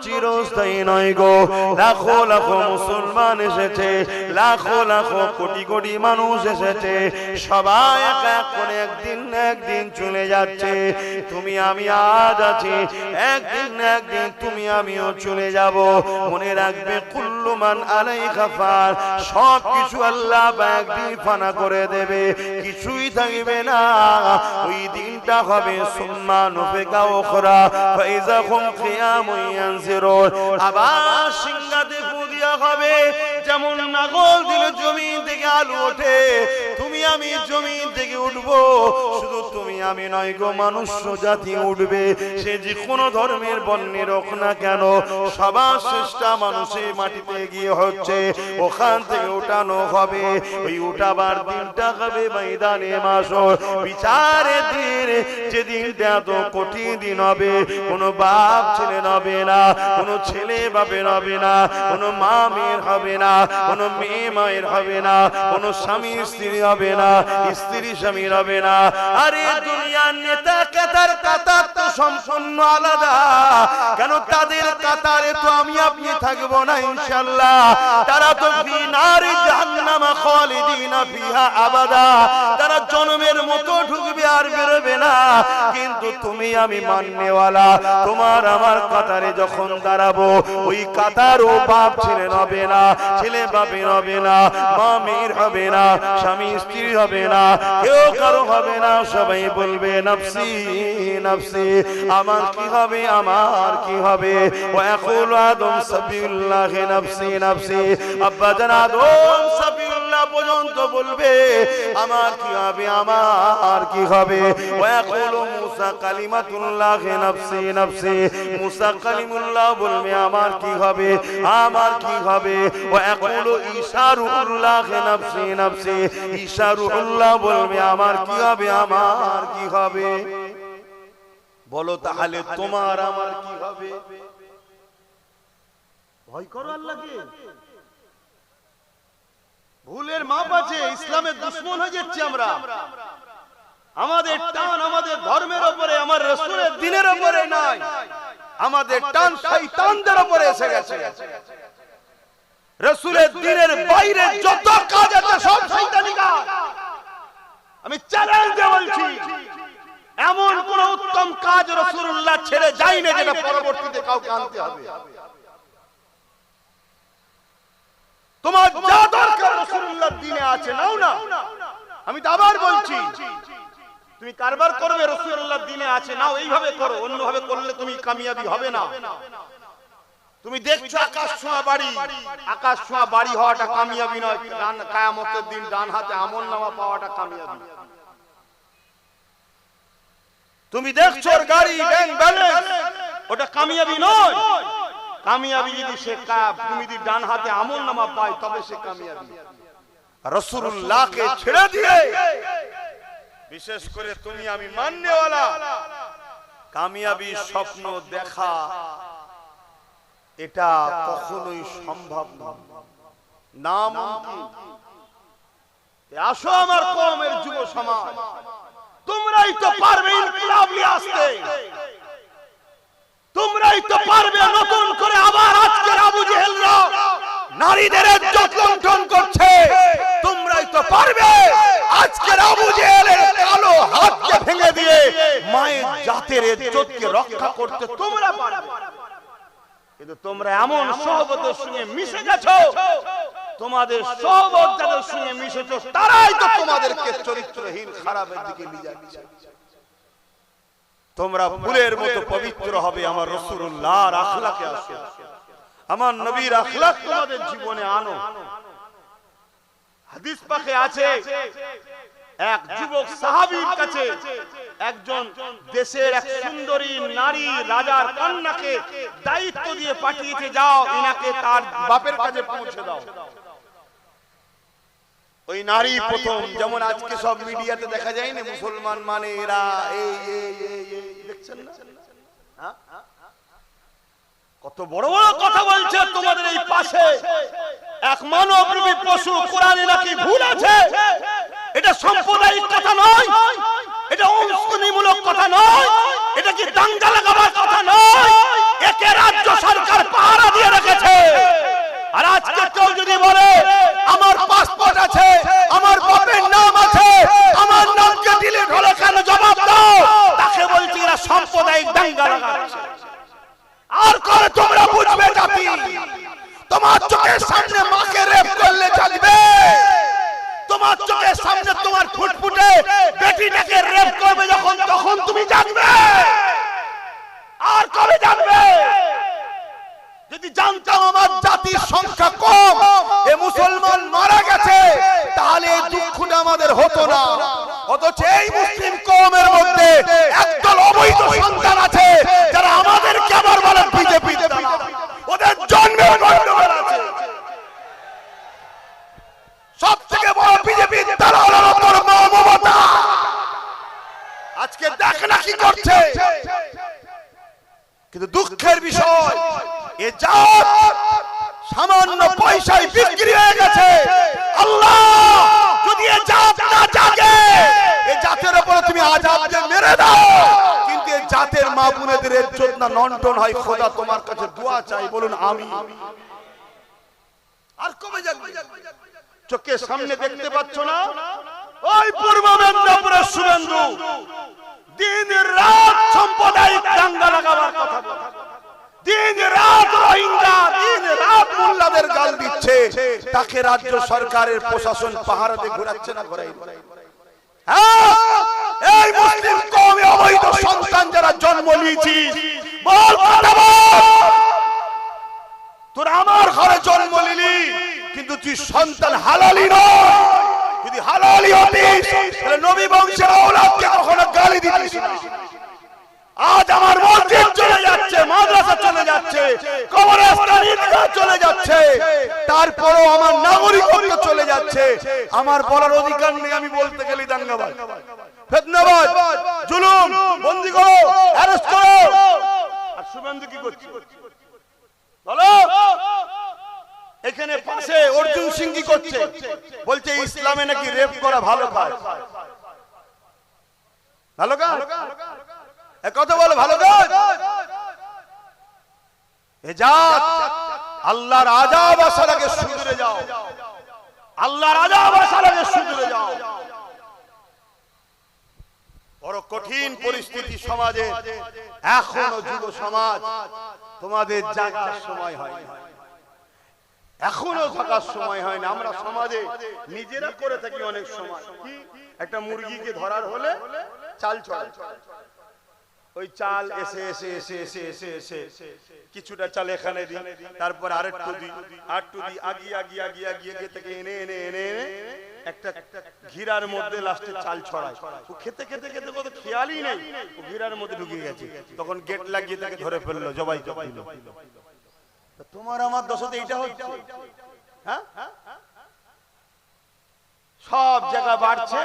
চিরস্থায়ী নয় গো। লাখো লাখো মুসলমান এসেছে, লাখো লাখো কোটি কোটি মানুষ এসেছে, সবাই এক এক করে একদিন না একদিন চলে যাচ্ছে। তুমি আমি আজ আছি, একদিন না একদিন তুমি আমিও চলে যাব। মনে রাখবে কুল্লু মান আলাইহা ফান, সব কিছু আল্লাহ একদিন ফানা করে দেবে, কিছুই থাকবে না। ওই দিনটা হবে সুম্মা নুফিকা উখরা ফাইযা হুম কিয়ামুন ইয়ানজিরুন, আবার সিংহাতে ফু দেয়া হবে। যেমন নাগল দিলে জমিন থেকে আলু ওঠে, তুমি আমি জমিন থেকে উঠবো। শুধু তুমি আমি নয় গো, মানুষ জাতি উঠবে। সে যে কোনো ধর্মের বর্ণের হোক না কেন, সবার শ্রেষ্ঠ মানুষের মাটিতে গিয়ে হচ্ছে, ওখান থেকে উঠানো হবে। ওই উঠাবার দিনটা হবে ময়দানে মাশর, বিচারের দিন। যে দিনটা এত কঠিন দিন হবে, কোনো বাপ ছেলে হবে না, কোনো ছেলে বাপের হবে না, কোনো মা মেয়ের হবে না, কোনো মেয়ে মায়ের হবে না, কোনো স্বামী স্ত্রী হবে না, স্ত্রী স্বামীর হবে না। আরে দুনিয়ার নেতা কাতার কাতার তো সম্পূর্ণ আলাদা, কেন তাদের কাতারে তো আমি আপনি থাকবো না ইনশাআল্লাহ। তারা তো ফি নারি জাহান্নাম খালিদিনা ফিহা আবাদা, তারা জন্মের মতো ঢুকবে আর বেরোবে না। কিন্তু তুমি আমি মাননেওয়ালা, তোমার আমার কাতারে যখন দাঁড়াবো, ওই কাতারও বাপ ছেলে হবে না, ছেলে বাপের হবে না, মা মেয়ের হবে না, স্বামী স্ত্রী হবে না, কেউ কারো হবে না। সবাই বলবে নফসি নফসি, আমার কি হবে, আমার কি হবে। ওয়াকুল আদম সাবিউল্লাহ নফসি নফসি, আব্বা জান আদম সাবিউল্লাহ পর্যন্ত বলবে আমার কি হবে, আমার কি হবে। ওয়াকুল মুসা কালিমাতুল্লাহ নফসি নফসি, মুসা কালিমুল্লাহ বলবে আমার কি হবে, আমার কি হবে। ওয়াকুল ঈসা রূহুল্লাহ নফসি নফসি, ঈসা রূহুল্লাহ বলবে আমার কি হবে, আমার কি হবে। বলো তাহলে তোমার আমার কি হবে। ভয় করো আল্লাহকে, ভুলের মাপ আছে, ইসলামের দুশমন হয়ে যাচ্ছি আমরা। আমাদের টান আমাদের ধর্মের উপরে, আমার রাসূলের দ্বীনের উপরে নাই, আমাদের টান শয়তানদের উপরে এসে গেছে। রাসূলের দ্বীনের বাইরে যত কাজ আছে সব শয়তানি কাজ। আমি চ্যালেঞ্জ দিয়ে বলছি, এমন কোন উত্তম কাজ রাসূলুল্লাহ ছেড়ে যায় না যেটা পরবর্তীতে কাউকে আনতে হবে। তোমার যা দরকার রাসূলুল্লাহর দ্বীনে আছে, নাও না। আমি তো আবার বলছি, তুমি কারবার করবে রাসূলুল্লাহর দ্বীনে আছে, নাও, এইভাবে করো। অন্যভাবে করলে তুমি কামিয়াবি হবে না। তুমি দেখছো আকাশ ছোঁয়া বাড়ি, আকাশ ছোঁয়া বাড়ি হওয়াটা কামিয়াবি নয়। কিয়ামতের দিন ডান হাতে আমলনামা পাওয়াটা কামিয়াবি। তুমি দেখছো গাড়ি ব্যাংক ব্যালেন্স, ওটা কামিয়াবি নয়। কামিয়াবি যদি সে তুমি যদি ডান হাতে আমলনামা পায় তবে সে কামিয়াবি। রাসূলুল্লাহকে ছেড়ে দিয়ে, বিশেষ করে তুমি আমি মাননেওয়ালা, কামিয়াবি স্বপ্ন দেখা এটা কখনোই সম্ভব নয়। নামুমকিন। আসো আমার কওমের যুব সমাজ, তোমরাই তো পারবে ইনকিলাব নিয়ে আসতে, তোমরাই তো পারবে নতুন করে আবার আজকের আবু জেহেলরা নারীদের ইজ্জত লুণ্ঠন করছে, তোমরাই তো পারবে আজকের আবু জেহেলের কালো হাতকে ভেঙে দিয়ে মায়ের জাতের ইজ্জতকে রক্ষা করতে তোমরা পারবে। কিন্তু তোমরা এমন সহবতের সঙ্গে মিশে গেছো, তোমাদের সহবত যাদের সঙ্গে মিশেছো তারাই তো তোমাদেরকে চরিত্রহীন খারাপের দিকে নিয়ে যাচ্ছে। তোমরা ফুলের মতো পবিত্র হবে আমার রাসূলুল্লাহর আখলাকে আসো, আমার নবীর আখলাক তোমাদের জীবনে আনো। হাদিস পাকে আছে, এক যুবক সাহাবীর কাছে একজন দেশের এক সুন্দরী নারী রাজার কন্যাকে দায়িত্ব দিয়ে পাঠিয়েছে, যাও ইনাকে তার বাপের কাছে পৌঁছে দাও। ওই নারী প্রথম, যেমন আজকে সব মিডিয়াতে দেখা যায় না, মুসলমান মানে এরা এই দেখছেন না, কত বড় বড় কথা বলছে তোমাদের এই পাশে। এক মানবরূপী পশু কোরআনে নাকি ভুল আছে। এটা সাম্প্রদায়িক কথা নয়, এটা উস্কানিমূলক কথা নয়, এটা কি দাঙ্গা লাগাবার কথা নয়, একে রাজ্য সরকার পাহারা দিয়ে রেখেছে। আর আজকে কেউ যদি বলে আমার পাসপোর্ট আছে, আমার বাপের নাম আছে, আমার নামকে ডিলিট হলো কেন, জবাব দাও। তাকে বলছি এরা সাম্প্রদায়িক দাঙ্গা লাগাচ্ছে। আর করে তোমরা বুঝবে জাতি, তোমার চোখের সামনে মাকে রেপ করলে চলবে? তোমার চোখের সামনে তোমার ফুটফুটে বেটিটাকে রেপ করবে যখন, তখন তুমি জানবে। আর কবে জানবে? যদি জানতাম আমার জাতির সংখ্যা কম, এ মুসলমান মারা গেছে, তাহলে এই দুঃখটা আমাদের হতো না। অথচ এই মুসলিম কওমের মধ্যে একদল অবৈধ সন্তান আছে যারা আমাদেরকে আবার বলে বিজেপি, ওদের জন্মের গন্ডগোল আছে। সব থেকে বড় বিজেপি দালাল হলো তোর মা মমতা। আজকে দেখ না কি করছে। কিন্তু দুঃখের বিষয়, এ জাত সামান্য পয়সায় বিক্রি হয়ে গেছে। আল্লাহ যদি এ জাত না জাগে, এ জাতের উপর তুমি আযাব দিয়ে মেরে দাও, কিন্তু এ জাতের মা বোনেদের ইজ্জত না নন্টন হয়। খোদা তোমার কাছে দোয়া চাই, বলুন আমিন। আর কবে জাগবে? চোখের সামনে দেখতে পাচ্ছ না ওই পূর্ব মেদিনীপুরের শুভেন্দু দিন রাত সাম্প্রদায়িক দাঙ্গা লাগাবার কথা বলে, দিন রাত রোহিঙ্গা, দিন রাত মোল্লাদের গাল দিচ্ছে। তাকে রাজ্য সরকারের প্রশাসন পাহারা দিয়ে ঘোরাচ্ছে না ঘোরাই? এই মুসলিম কওমে অবৈধ সন্তান যারা জন্ম নিয়েছিস, বল কথা বল। তোর আমার ঘরে জন্ম নিলি, কিন্তু তুই সন্তান হালালি নয়। যদি হালালি হতিস তাহলে নবী বংশের আওলাদকে কখনো গালি দিতিস না। আজ আমার মসজিদ চলে যাচ্ছে, মাদ্রাসা চলে যাচ্ছে, কবরস্থান ঈদগাহ চলে যাচ্ছে, তারপরও আমার নাগরিকত্ব চলে যাচ্ছে। আমার বলার অধিকার নেই। আমি বলতে গেলে দাঙ্গাবাজ, ফিতনাবাজ, জুলুম, বন্দী করো, অ্যারেস্ট করো। আর শুভেন্দু কি করছে বলো? এখানে পাশে অর্জুন সিং কি করছে? বলছে ইসলামে নাকি রেপ করা ভালো কাজ। ভালো কাজ? কথা বলো ভালো কাজ? এ জাত আল্লাহর আযাব আসার আগে শুধরে যাও, আল্লাহর আযাব আসার আগে শুধরে যাও। বড় কঠিন পরিস্থিতি সমাজে। এখনো যুব সমাজ তোমাদের জাগার সময় হয়, এখনো থাকার সময় হয় না। আমরা সমাজে নিজেরা করে থাকি অনেক সময়। একটা মুরগিকে ধরার হলে চাল চড়াই, ওই চাল এসে এসে এসে এসে এসে এসে কিছুটা চাল এখানে দিই, তারপর আরেকটু দিই, আরেকটু দিই, আগিয়ে আগিয়ে আগিয়ে আগিয়ে থেকে এনে এনে এনে এনে একটা ঘিরার মধ্যে লাস্টে চাল ছড়ায়। ও খেতে খেতে খেতে কত খেয়ালই নেই, ও ঘিরার মধ্যে ঢুকে গেছে। তখন গেট লাগিয়ে তাকে ধরে ফেললো, জবাই জবাই। তোমার আমার দশতে এইটা হচ্ছে। হ্যাঁ, সব জায়গা বাড়ছে।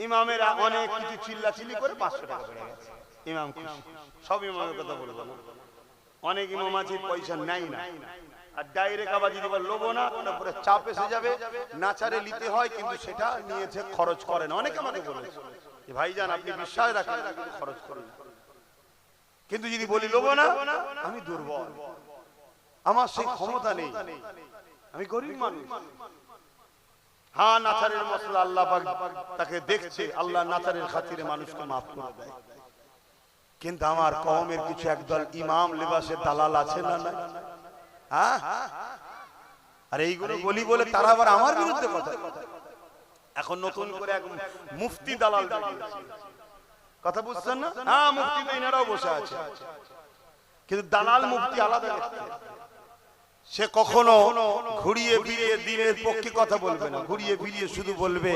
ইমামেরা অনেক কিছু চিল্লাচিল্লি করে 500 টাকা বেড়ে গেছে। ইমাম খুশি, সব ইমামের কথা বলে দেবো। অনেক ইমাম আছে পয়সা নাই না, আর ডাইরেক্ট আবার যদি লোবো না, তারপরে চাপ এসে যাবে, নাচারে নিতে হয়, কিন্তু সেটা নিয়েছে খরচ করে না। অনেকে আমাকে বলেছে ভাইজান আপনি বিশ্বাস রাখেন খরচ করেন, কিন্তু যদি বলি লোবো না, আমি দুর্বল, আমার সেই ক্ষমতা নেই, আমি গরিব মানুষ। হ্যাঁ, নাচারের মসলা আল্লাহ পাক তাকে দেখছে, আল্লাহ নাচারের খাতিরে মানুষকে মাফ করে দেয়। কিন্তু আমার কওমের কিছু একদল ইমাম লেবাসের দালাল আছে না? না, হ্যাঁ। আর এইগুলো বলি বলে তারা আবার আমার বিরুদ্ধে কথা। এখন নতুন করে এক মুফতি দালাল কথা বুঝছেন না? হ্যাঁ, মুফতি তো এনারাও বসে আছে, কিন্তু দালাল মুফতি আলাদা দেখতে। সে কখনো ঘুরিয়ে ফিরিয়ে দিনের পক্ষে কথা বলবে না, ঘুরিয়ে ফিরিয়ে শুধু বলবে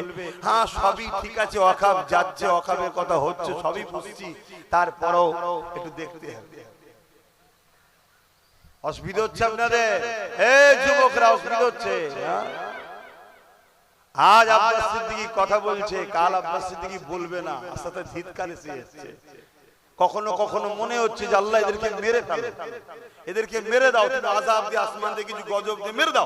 হ্যাঁ সবই ঠিক আছে, ওয়াকাব যাচ্ছে, ওয়াকাবের কথা হচ্ছে, সবই বুঝছি, তারপরেও একটু দেখতে হবে। অসুবিধা হচ্ছে আপনাদের? যুবকরা অসুবিধা হচ্ছে। আজ আব্বাস সিদ্দিকী কথা বলছে, কাল আব্বাস সিদ্দিকী বলবে না, আস্তে ধিৎকার এসে যাচ্ছে। কখনো কখনো মনে হচ্ছে যে আল্লাহ এদেরকে মেরে ফেলে, এদেরকে মেরে দাও, তুমি আযাব দিয়ে আসমান থেকে কিছু গজব দিয়ে মেরে দাও,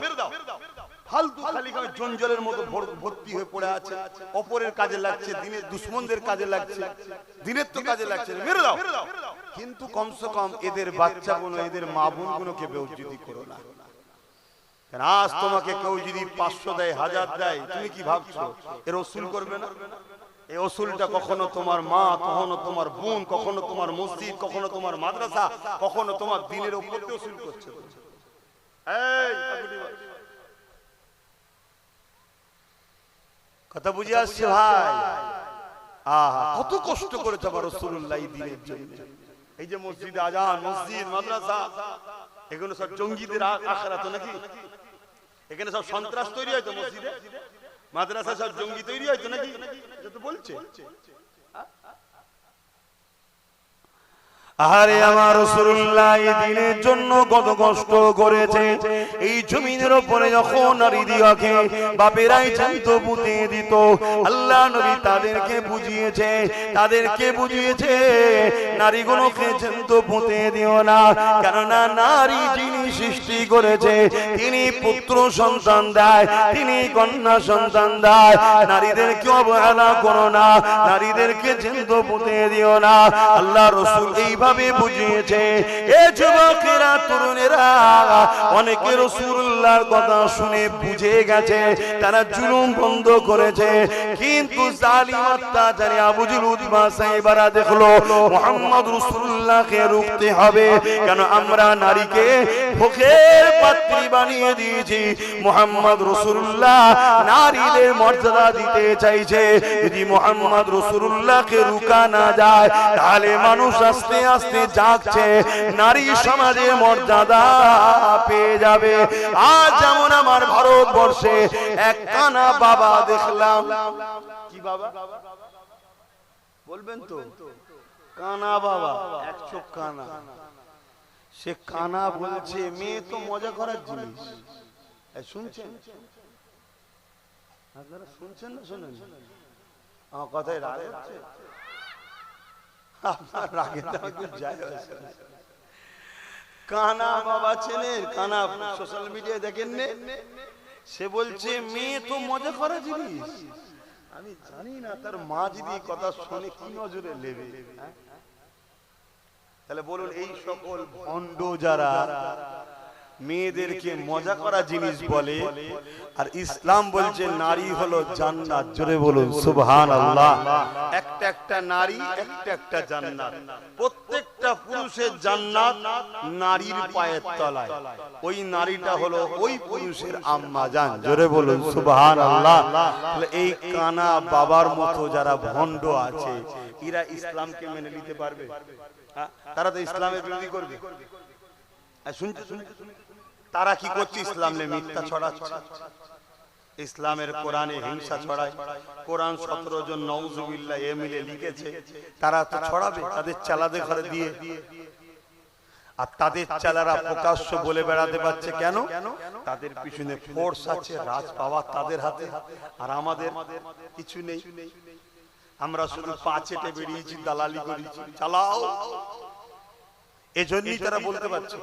ফালতু খালি জঞ্জালের মতো ভর্তি হয়ে পড়ে আছে, অপরের কাজে লাগছে, দিনের দুশ্মনদের কাজে লাগছে, দিনের তো কাজে লাগছে, মেরে দাও। কিন্তু কমসে কম এদের বাচ্চাগুলো, এদের মা বোনগুলোকে বেউজ্জতি করো না। আজ তোমাকে কেউ যদি 500 দেয়, 1000 দেয়, তুমি কি ভাবছো এর ওসুল করবে না? এই ওসুলটা কখনো তোমার মা, কখনো তোমার বোন, কখনো তোমার মসজিদ, কখনো তোমার মাদ্রাসা, কখনো তোমার দিনের উপর দিয়ে ওসুল করছে। কথা বুঝে আসছে ভাই? আহা, কত কষ্ট করেছে আমার রাসূলুল্লাহ এই দিনের জন্য। এই যে মসজিদে আজান, মসজিদ, মাদ্রাসা, এগুলো সব জঙ্গিদের আখড়া তো নাকি? এখানে সব সন্ত্রাস তৈরি হয় তো মসজিদে, মাদ্রাসা সব জঙ্গি তৈরি হয় তো নাকি? এটা তো বলছে। আরে আমার রাসূলুল্লাহ এই দিনের জন্য কত কষ্ট করেছে। এই জমিনের উপরে যখন নারী দিয়াকে বাপেরাই চাইতো পুঁতে দিত, আল্লাহ নবী তাদেরকে বুঝিয়েছে নারীগুলোকে চাইতো পুঁতে দিও না, কেননা নারী যিনি সৃষ্টি করেছে তিনি পুত্র সন্তান দেয়, তিনি কন্যা সন্তান দেয়। নারীদেরকে অবহেলা করো না, নারীদেরকে চাইতো পুঁতে দিও না। আল্লাহ রাসূল এইভাবে বুঝিয়েছে। এ যুবকেরা, তরুণেরা, অনেকে রাসূলুল্লাহর কথা শুনে বুঝে গেছে, তারা জুলুম বন্ধ করেছে। কিন্তু জালিম অত্যাচারী আবু জেহেল উতবা সাইবারা দেখলো মুহাম্মদ রাসূলুল্লাহকে রুখতে হবে, কেন আমরা নারীকে ভোগের পাত্রী বানিয়ে দিয়েছি। মুহাম্মদ রাসূলুল্লাহ নারীদের মর্যাদা দিতে চাইছে। যদি মুহাম্মদ রাসূলুল্লাহকে রুকা না যায়, তাহলে মানুষ আস্তে আস্তে জাগছে, নারী সমাজে মর্যাদা পেয়ে যাবে। আজ যেমন আমার ভারতবর্ষে এক কানা বাবা দেখলাম। কি বাবা বলবেন তো? কানা বাবা, এক চোখ কানা। সে কানা বলছে মেয়ে তো মজা করার জিনিস। শুনছেন আপনারা? শুনছেন না শোনেন? আমার কথায় রাগ হচ্ছে? আপনার রাগে যায়। কানা বাবা চেনেন? কানা সোশ্যাল মিডিয়ায় দেখেন নে? সে বলছে মেয়ে তো মজা করা জিনিস। আমি জানি না তার মা যদি কথা শুনে কি নজরে নেবে। তাহলে বলুন, এই সকল ভণ্ড যারা মেয়েদেরকে মজা করা জিনিস বলে, আর ইসলাম বলছে নারী হলো জান্নাত। জোরে বলুন সুবহানাল্লাহ। একটা নারী, একটা জান্নাত। প্রত্যেকটা পুরুষের জান্নাত নারীর পায়ের তলায়। ওই নারীটা হলো ওই পুরুষের আম্মা জান। জোরে বলুন সুবহানাল্লাহ। তাহলে এই কানা বাবার মতো যারা ভণ্ড আছে, এরা ইসলামকে মেনে নিতে পারবে? তারা তো ইসলামের বিরোধী করবে। শুনতে তারা কি করছে? ইসলাম নিয়ে মিথ্যা ছড়াচ্ছে, ইসলামের কোরআনে হিংসা ছড়ায়। কোরআন 17 জন নাউজুবিল্লাহ এমিলে লিখেছে, তারা তো ছড়াবে তাদের চালাদের ঘরে দিয়ে। আর তাদের চালারা প্রকাশ্য বলে বেড়াতে পারছে কেন? তাদের পিছনে ফোর্স আছে, রাজ পাওয়ার তাদের হাতে, আর আমাদের কিছু নেই। আমরা শুধু পা চেটে বেরিয়েছি, দালালি করেছি, চালাও। এজন্যই তারা বলতে পারছে।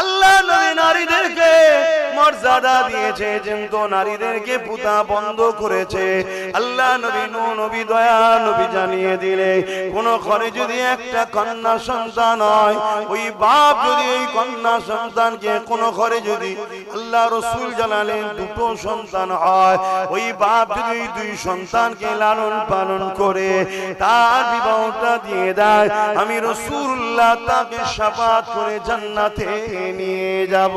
আল্লাহ নবী নারীদেরকে মর্যাদা দিয়েছে, কিন্তু নারীদেরকে পুতা বন্ধ করেছে। আল্লাহ নবী, নবী দয়া নবী জানিয়ে দিলে, কোন ঘরে যদি একটা কন্যা সন্তান হয়, ওই বাপ যদি এই কন্যা সন্তানকে, কোন ঘরে যদি আল্লাহ রাসূল জানালেন দুটো সন্তান হয়, ওই বাপ যদি দুই সন্তানকে লালন পালন করে তার বিবাহটা দিয়ে দেয়, আমি রাসূলুল্লাহ তাকে শাফাত করে জান্নাতে নিয়ে যাব।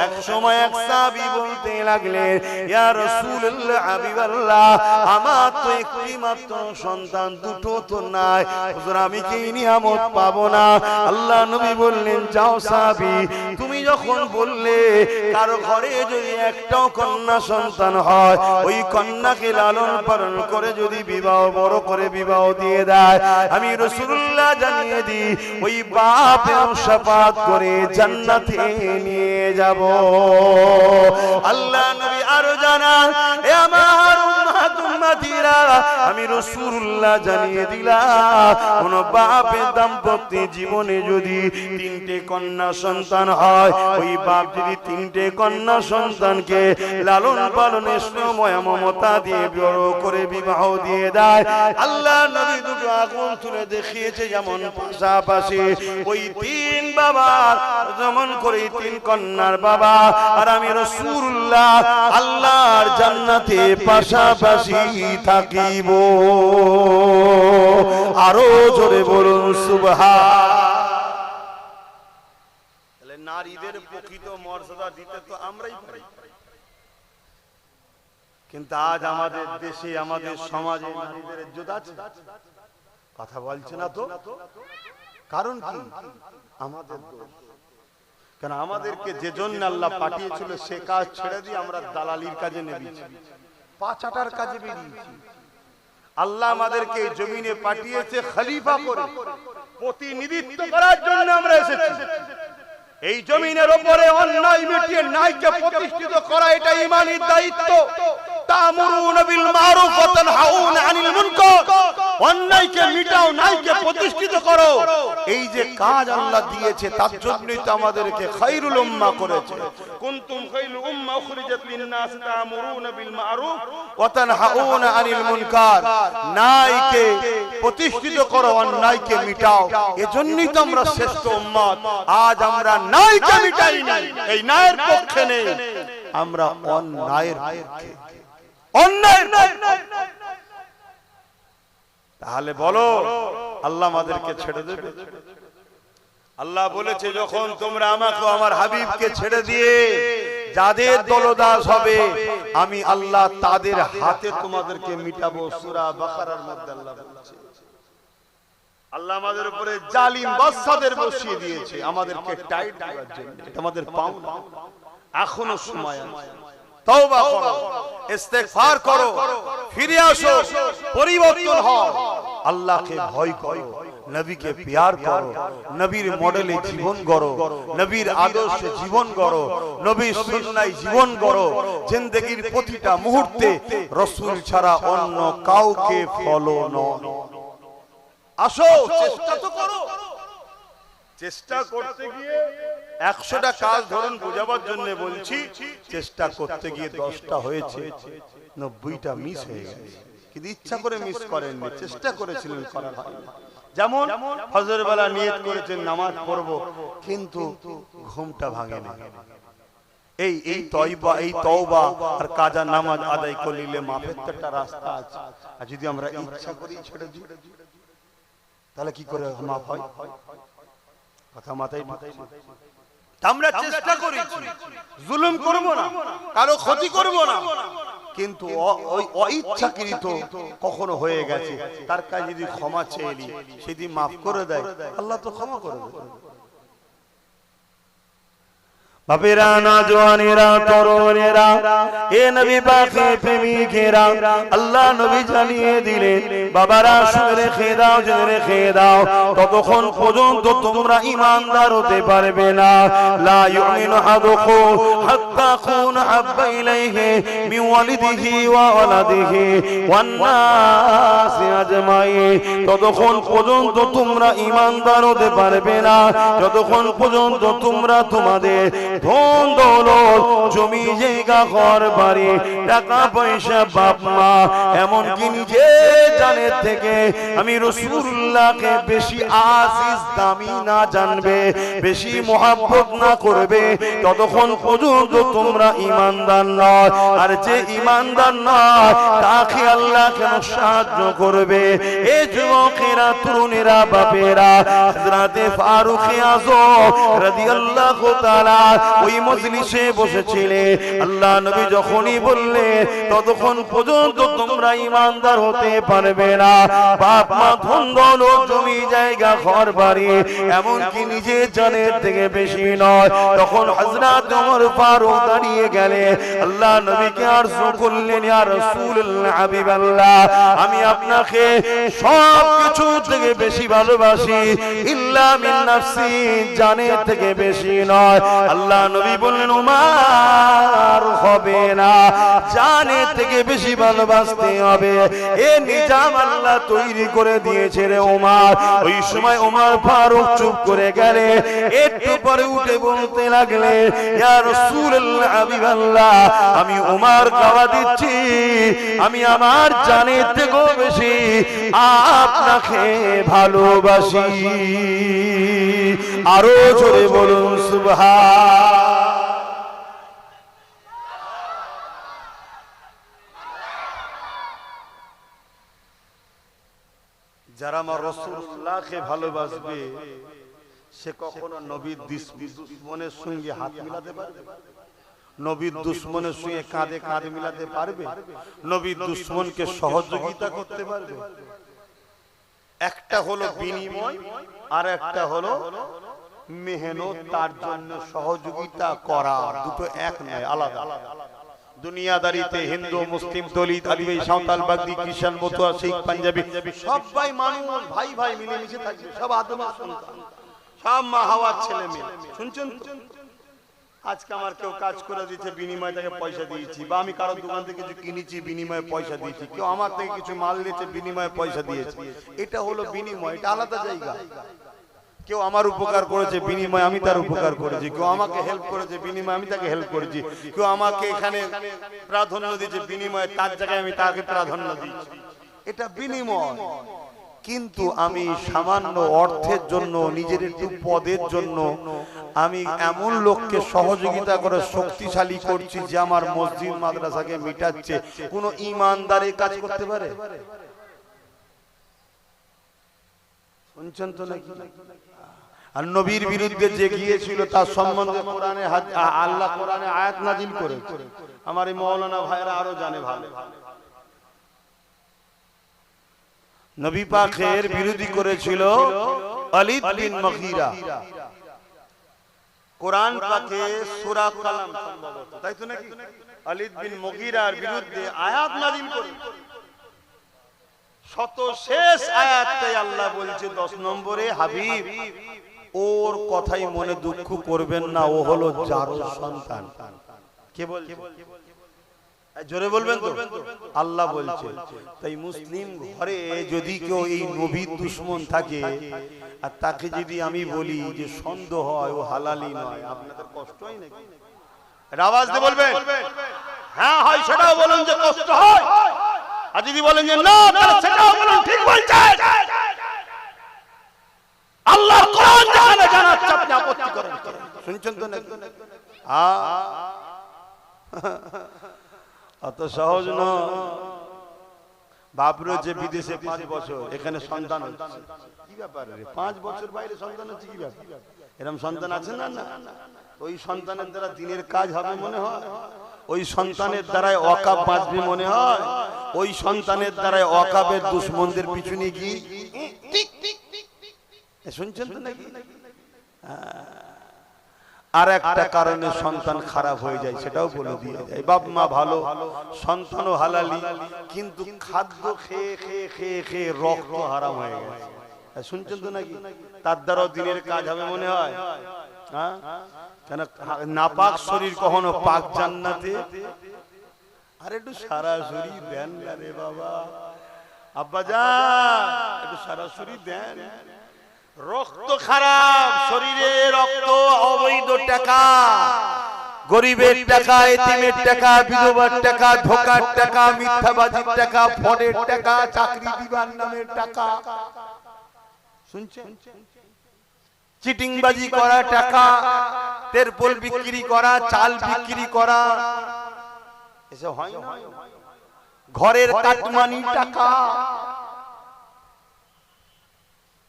এক সময় এক সাহাবী বলতে লাগলেন, ইয়া রাসূলুল্লাহ, হাবিবাল্লাহ, আমার তো একটি মাত্র সন্তান, দুটো তো নাই, হুজুর আমি কি নিয়ামত পাবো না? আল্লাহ নবী বললেন, যাও সাহাবী, তুমি যখন বললে কারো ঘরে যদি একটাও কন্যা সন্তান হয়, ওই কন্যাকে লালন পালন করে যদি বিবাহ, বড় করে বিবাহ দিয়ে দেয়, আমি রাসূলুল্লাহ জানিয়ে দিই, ওই বাপের শাফাত করে জান্নাতে নিয়ে যাব। আল্লাহ নবী আরো জানান, এ আমার উম্মাতিরা, আমি রাসূলুল্লাহ জানিয়ে দিলাম কোন বাপের দাম্পত্য জীবনে যদি 3টে কন্যা সন্তান হয়, ওই বাপ যদি 3টে কন্যা সন্তানকে লালন পালনের স্নেহ মমতা দিয়ে বড় করে বিবাহ দিয়ে দেয়, আল্লাহ নবী দুটো আগুন তুলে দেখিয়েছে যেমন পাশাপাশি ওই 3 বাবার যেমন করে 3 কন্যার বাবা আর আমি রাসূলুল্লাহ আল্লাহর জান্নাতে পাশাপাশি থাকিব। আরো জোরে বলুন সুবহান। তাহলে নারীদের প্রকৃত মর্যাদা দিতে তো আমরাই পারি, কিন্তু আজ আমাদের দেশে আমাদের সমাজে নারীদের ইজ্জত আছে? কথা বলছে না তো। কারণ কি? আমাদের দোষ। কারণ আমাদেরকে যে জন্য আল্লাহ পাঠিয়েছিল সে কাজ ছেড়ে দিয়ে আমরা দালালির কাজে নেমেছি, পাচাটার কাজে বেরিয়েছি। আল্লাহ আমাদেরকে এই জমিনে পাঠিয়েছে খলিফা করে, প্রতিনিধিত্ব করার জন্য আমরা এসেছি। এই জমিনের উপরে অন্যায় মিটিয়ে ন্যায়কে প্রতিষ্ঠিত করা এটা ঈমানের দায়িত্ব। তা'মুরুনা বিল মারুফ ওয়া তানহাউনা আনিল মুনকার, অন্যায়কে মিটাও, ন্যায়কে প্রতিষ্ঠিত করো। এই যে কাজ আল্লাহ দিয়েছে তার জন্যই তো আমাদেরকে খায়রুল উম্মাহ করেছে। কুনতুম খায়রুল উম্মাহ উখরিজাত লিন-নাস তা'মুরুনা বিল মারুফ ওয়া তানহাউনা আনিল মুনকার, ন্যায়কে প্রতিষ্ঠিত করো, অন্যায়কে মিটাও। এজন্যই তো আমরা শ্রেষ্ঠ উম্মত। আজ আমরা ন্যায়কে মিটাই না, এই ন্যায়ের পক্ষে নেই, আমরা অন্যায়ের পক্ষে, অন্যায়ের পক্ষে। তাহলে বলো আল্লাহ আমাদেরকে ছেড়ে দেবে? আল্লাহ বলেছে যখন তোমরা আমাকে আমার হাবিবকে ছেড়ে দিয়ে যাদের দলদাস হবে আমি আল্লাহ তাদের হাতে তোমাদেরকে মিটাবো। সূরা বাকারার মধ্যে আল্লাহ বলেছে। আল্লাহ আমাদের উপরে জালিম বাদশাদের বসিয়ে দিয়েছে আমাদেরকে টাইট করার জন্য। এটা আমাদের পাওনা, এখনো সময় আছে। তওবা করো, ইস্তেগফার করো, ফিরে আসো, পরিবর্তন হও, আল্লাহকে ভয় করো, নবীকে প্যার করো, নবীর মডেলে জীবন গড়ো, নবীর আদর্শে জীবন গড়ো, নবীর সুন্নায় জীবন গড়ো। জিন্দেগীর প্রতিটা মুহূর্তে রাসূল ছাড়া অন্য কাউকে ফলো নয়। আসো, চেষ্টা তো করো। চেষ্টা করতে গিয়ে 100টা কাজ ধরুন বোঝাবার জন্য বলছি, চেষ্টা করতে গিয়ে 10টা হয়েছে, 90টা মিস হয়ে গেছে। কিন্তু ইচ্ছা করে মিস করেননি, চেষ্টা করেছিলেন, করা হয়নি। যেমন ফজর বেলা নিয়ত করেছেন নামাজ পড়ব, কিন্তু ঘুমটা ভাঙেনি। এই তওবা আর কাজা নামাজ আদায় করলে মাফের তো একটা রাস্তা আছে। আর যদি আমরা ইচ্ছা করি ছেড়ে দিই তাহলে কি করে মাফ হয়? কথা মাথায় আমরা চেষ্টা করেছি, জুলুম করব না, কারো ক্ষতি করব না, কিন্তু ওই অইচ্ছাকৃত কখনো হয়ে গেছে, তার কাছে যদি ক্ষমা চেয়ে নি, সেদিন মাফ করে দেয়, আল্লাহ তো ক্ষমা করে দেয়। বাপেরা, নওজওয়ানেরা, তরুণেরা, এ নবী পাকের প্রেমিকেরা, আল্লাহ নবী জানিয়ে দিলেন বাবারা শুনে রেখে দাও, জেনে রেখে দাও, ততক্ষণ পর্যন্ত তোমরা ঈমানদার হতে পারবে না। লা ইউমিনু আহাদুকুম হাত্তা কুনা হাব্বা ইলাইহি মিন ওয়ালিদিহি ওয়া ওয়ালাদিহি ওয়ান নাসি আজমাইন, ততক্ষণ পর্যন্ত তোমরা ঈমানদার হতে পারবে না যতক্ষণ পর্যন্ত তোমরা তোমাদের ধন দৌলত, জমি জায়গা, ঘর বাড়ি, টাকা পয়সা, বাপ মা, এমনকি নিজে জানের থেকে আমি রাসূলুল্লাহকে বেশি আজিজ দামি না জানবে, বেশি মহব্বত না করবে, ততক্ষণ পর্যন্ত তোমরা ঈমানদার নয়। আর যে ঈমানদার নয় তাকে আল্লাহ কেন সাহায্য করবে? এই যুবকেরা, তরুণেরা, বাপেরা, হযরতে ফারুক আযম রাদিয়াল্লাহু তাআলা ওই মজলিসে বসেছিলেন। আল্লাহ নবী যখনই বললেন ততক্ষণ পর্যন্ত তোমরা ঈমানদার হতে পারবে না, বাপ মা, ধন দৌলত, জমি জায়গা, ঘর বাড়ি, এমনকি নিজের জানের থেকে বেশি নয়, তখন হযরত ওমর ফারুক দাঁড়িয়ে গেলেন, আল্লাহ নবীকে আরজ করলেন, ইয়া রাসূলুল্লাহ, হাবিবাল্লাহ, আমি আপনাকে সব কিছু থেকে বেশি ভালোবাসি, ইল্লা মিন নাফসি, জানের থেকে বেশি নয়। আল্লাহ আল্লাহ নবী বললেন উমার হবে না, জানের থেকে বেশি ভালোবাসতে হবে। এ নিজাম আল্লাহ তৈরি করে দিয়েছে রে উমার। ওই সময় উমার ফারুক চুপ করে গেলে, একটু পরে উঠে বলতে লাগলে, ইয়া রাসূলুল্লাহ হাবিবাল্লাহ, আমি উমার গাওয়া দিচ্ছি, আমি আমার জানের থেকেও বেশি আপনাকে ভালোবাসি। আরো জোরে বলুন সুবহান। যারা আমার রাসূলুল্লাহকে ভালোবাসবে সে কখনো নবীর দুশমনের সঙ্গে হাত মিলাতে পারবে? নবীর দুশমনের সঙ্গে কাঁধে কাঁধ মিলাতে পারবে? নবীর দুশমনকে সহযোগিতা করতে পারবে? একটা হলো বিনিময় আর একটা হলো মেহনত, তার জন্য সহযোগিতা করা, দুটো এক নয়, আলাদা। দুনিয়াদারিতে হিন্দু মুসলিম দলিত আদিবাসী সাঁওতাল বাগদি খ্রিস্টান মতুয়া শিখ পাঞ্জাবি সবাই মানুষ ভাই ভাই মিলেমিশে থাকবে, সব আদমের সন্তান, সব মা হাওয়ার ছেলে মেয়ে। শুনছেন তো? আজকে আমার কেউ কাজ করে দিয়েছে, বিনিময়ে তাকে পয়সা দিয়েছি, বা আমি কারোর দোকান থেকে কিছু কিনেছি, বিনিময়ে পয়সা দিয়েছি, কেউ আমার থেকে কিছু মাল দিয়েছে, বিনিময়ে পয়সা দিয়েছি, এটা হলো বিনিময়, এটা আলাদা জায়গা। কেউ আমার উপকার করেছে, বিনিময়ে আমি তার উপকার করেছি, কেউ আমাকে হেল্প করেছে, বিনিময়ে আমি তাকে হেল্প করেছি, কেউ আমাকে এখানে প্রাধান্য দিয়েছে, বিনিময়ে তার জায়গায় আমি তাকে প্রাধান্য দিয়েছি, এটা বিনিময়। কিন্তু আমি সামান্য অর্থের জন্য, নিজের একটু পদের জন্য আমি এমন লোককে সহযোগিতা করে শক্তিশালী করছি যে আমার মসজিদ মাদ্রাসাকে মিটাচ্ছে, কোন ইমানদার এই কাজ করতে পারে? শুনছেন তো নাকি? আর নবীর বিরুদ্ধে যে গিয়েছিল তার সম্বন্ধে কোরআনে আল্লাহ কোরআনে আয়াত নাজিল করে, আমার এই মাওলানা ভাইরা আরো জানে ভালো। নবী পাকের বিরোধী করেছিল ওয়ালিদ বিন মুগীরা। কোরআন পাকে সূরা কালাম সম্ভবত, তাই তো নাকি? ওয়ালিদ বিন মুগীরার বিরুদ্ধে আয়াত নাজিল করে, শত শেষ আয়াতটাই আল্লাহ বলছে 10 নম্বরে, হাবিব ওর কথাই মনে দুঃখ করবেন না, ও হলো জারুর সন্তান। কে বলছে? জোরে বলবেন তো? আল্লাহ বলছে। তাই মুসলিম ঘরে যদি কেউ এই নবীর দুশমন থাকে আর তাকে যদি আমি বলি যে সন্দেহ হয় ও হালালি নয়, আপনাদের কষ্ট হয় নাকি? আওয়াজ দিয়ে বলবেন হ্যাঁ হয়, সেটাও বলুন যে কষ্ট হয়, আর যদি বলেন যে না তাহলে সেটাও বলুন ঠিক বলছে। আল্লাহর কোরআন যেখানে জানাচ্ছে আপনি আপত্তি করেন। শুনছেন তো নাকি? অত সহজ না। বাপ রয়েছে বিদেশে 5 বছর, এখানে সন্তান হচ্ছে, কি ব্যাপার রে? 5 বছর বাইরে সন্তান হচ্ছে, কি ব্যাপার? এরকম সন্তান আছে না? না, ওই সন্তানের দ্বারা দিনের কাজ হবে মনে হয়, ওই সন্তানের দ্বারাই ওয়াকাব বাঁচবে মনে হয়, ওই সন্তানের দ্বারাই ওয়াকাবের দুশমনদের পিছনে গিয়ে টিক টিক টিক টিক। শুনছেন তো নাকি? আর একটা কারণে সন্তান খারাপ হয়ে যায়, সেটাও বলে দিয়ে যায়। বাপ মা ভালো, সন্তানও হালালি, কিন্তু খাদ্য খেয়ে খেয়ে খেয়ে খেয়ে রক্ত হারাম হয়ে গেছে। শুনছেন তো নাকি? তার দ্বারাও দিনের কাজ হবে মনে হয়। হ্যাঁ, কেন নাপাক শরীর কখনো পাক জান্নাতে? আর একটু সরাসরি দেন না রে বাবা, আব্বা জান একটু সরাসরি দেন। রক্ত খারাপ, শরীরে রক্ত, অবৈধ টাকা, গরিবের টাকা, এতিমের টাকা, বিধবার টাকা, ধোকার টাকা, মিথ্যাবাজির টাকা, ফডের টাকা, চাকরি দিবার নামের টাকা, শুনছেন? চিটিংবাজি করা টাকা, তেরপল বিক্রি করা, চাল বিক্রি করা, এসব হয় না? ঘরের কাটমানি টাকা।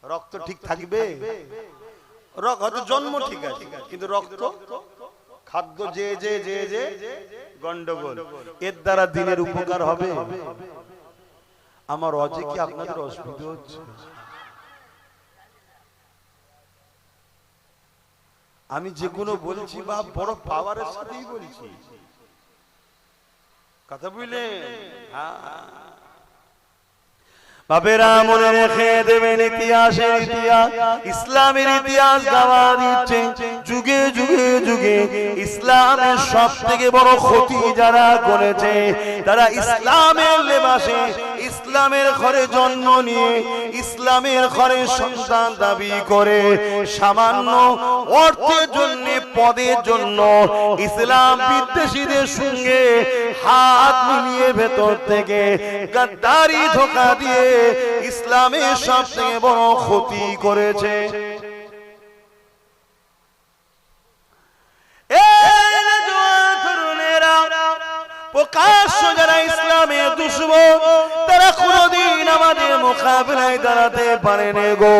রক্ত ঠিক থাকবে? রক্ত জন্ম ঠিক আছে, কিন্তু রক্ত খাদ্য যে যে যে যে গন্ডগোল, এর দ্বারা দিনের উপকার হবে? আমার অজে কি আপনাদের অসুবিধা হচ্ছে? আমি যে কোনো বলছি বা বড় পাওয়ারের সাথেই বলছি, কথা বুঝলেন? হ্যাঁ, বাবেরা মনে রেখে দেবেন, ইতিহাসের ইতিহাস, ইসলামের ইতিহাস গাওয়া দিচ্ছে। যুগে যুগে যুগে ইসলামের সব থেকে বড় ক্ষতি যারা করেছে, তারা ইসলামের লেবাসে ইসলামের ঘরে জন্ম নিয়ে ইসলামের ঘরে সন্তান দাবি করে সামান্য অর্থের জন্য, পদের জন্য ইসলাম বিদ্বেষীদের সঙ্গে হাত মিলিয়ে ভেতর থেকে গাদ্দারি ধোঁকা দিয়ে ইসলামের সব থেকে বড় ক্ষতি করেছে। প্রকাশ্য যারা ইসলামের দুশমন, তারা কোনদিন আমাদের মোকাবিলায় দাঁড়াতে পারেনি গো।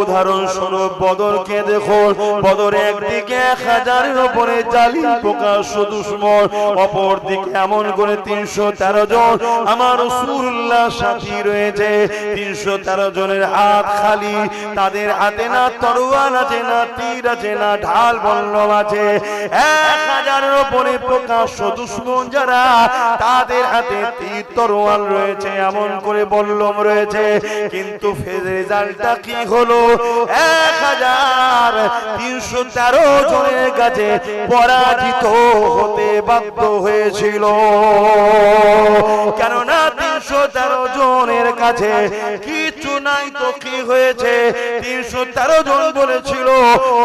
উদাহরণস্বরূপ বদরকে দেখো, বদরে একদিকে 1000-এর উপরে জালিম প্রকাশ্য দুশমন, অপর দিকে এমন করে 313 জন আমার রাসূলুল্লাহ সাথী রয়েছে। 313 জনের হাত খালি, তাদের হাতে না তরোয়াল আছে, না তীর আছে, না ঢাল বল্লম আছে। 1000-এর উপরে প্রকাশ্য দুশমন যারা, তাদের হাতে তীর তরোয়াল রয়েছে, এমন করে বল্লম রয়েছে। কিন্তু রেজাল্টটা কি হলো? 1313 জনের কাছে পরাজিত হতে বাধ্য হয়েছিল। কেননা 313 জনের কাছে কিছু নাই তো কি হয়েছে? 313 জন বলেছিল,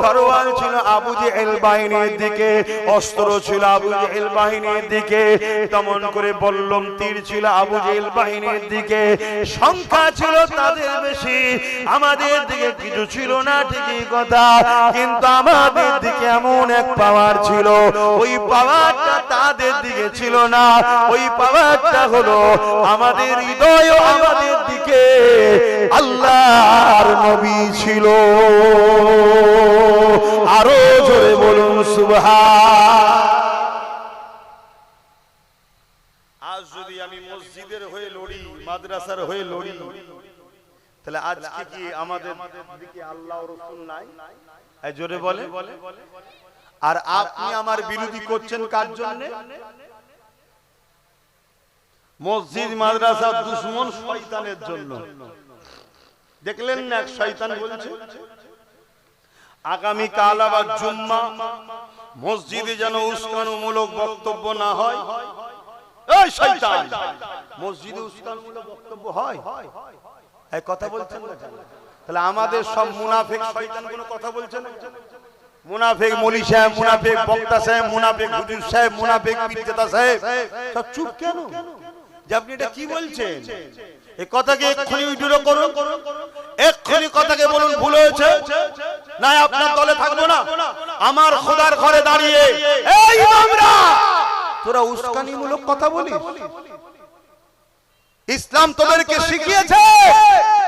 তরোয়াল ছিল আবু জেহেল বাহিনীর দিকে, অস্ত্র ছিল আবু জেহেল বাহিনীর দিকে, তেমন করে বললাম তীর ছিল আবু জেহেল বাহিনীর দিকে। সংখ্যা ছিল তাদের বেশি, আমাদের দিকে কিছু ছিল না, ঠিকই কথা, কিন্তু আমাদের দিকে এমন এক পাওয়ার ছিল, ওই পাওয়ারটা তাদের দিকে ছিল না। ওই পাওয়ারটা হলো আমাদের হৃদয়, আমাদের দিকে আল্লাহর নবী ছিল। আরো জোরে বলুন সুবহান। আজ যদি আমি মসজিদের হয়ে লড়ি, মাদ্রাসার হয়ে লড়ি, তাহলে আজকে কি আমাদের দিকে আল্লাহ ও রাসূল নাই? এই জোরে বলে। আর আপনি আমার বিরোধী করছেন কার জন্য? মসজিদ মাদ্রাসার দুশমন শয়তানের জন্য। দেখলেন না এক শয়তান বলছে আগামী কাল আবার জুম্মা, মসজিদে যেন উস্কানিমূলক বক্তব্য না হয়। এই শয়তান, মসজিদে উস্কানিমূলক বক্তব্য হয়? এই কথা বলছেন না? তাহলে আমাদের সব মুনাফিক শয়তান কোনো কথা বলছে না? মুনাফিক মৌলী সাহেব, মুনাফিক বক্তা সাহেব, মুনাফিক হুজুর সাহেব, মুনাফিক পীরজাদা সাহেব সব চুপ কেন? যে আপনি এটা কি বলছেন? এই কথাকে এক্ষুনি উইথড্র করুন, এক্ষুনি কথাকে বলুন ভুল হয়েছে, না আপনার দলে থাকবো না। আমার খোদার ঘরে দাঁড়িয়ে এই ইমামরা তোরা উস্কানিমূলক কথা বলিস? ইসলাম তোদেরকে শিখিয়েছে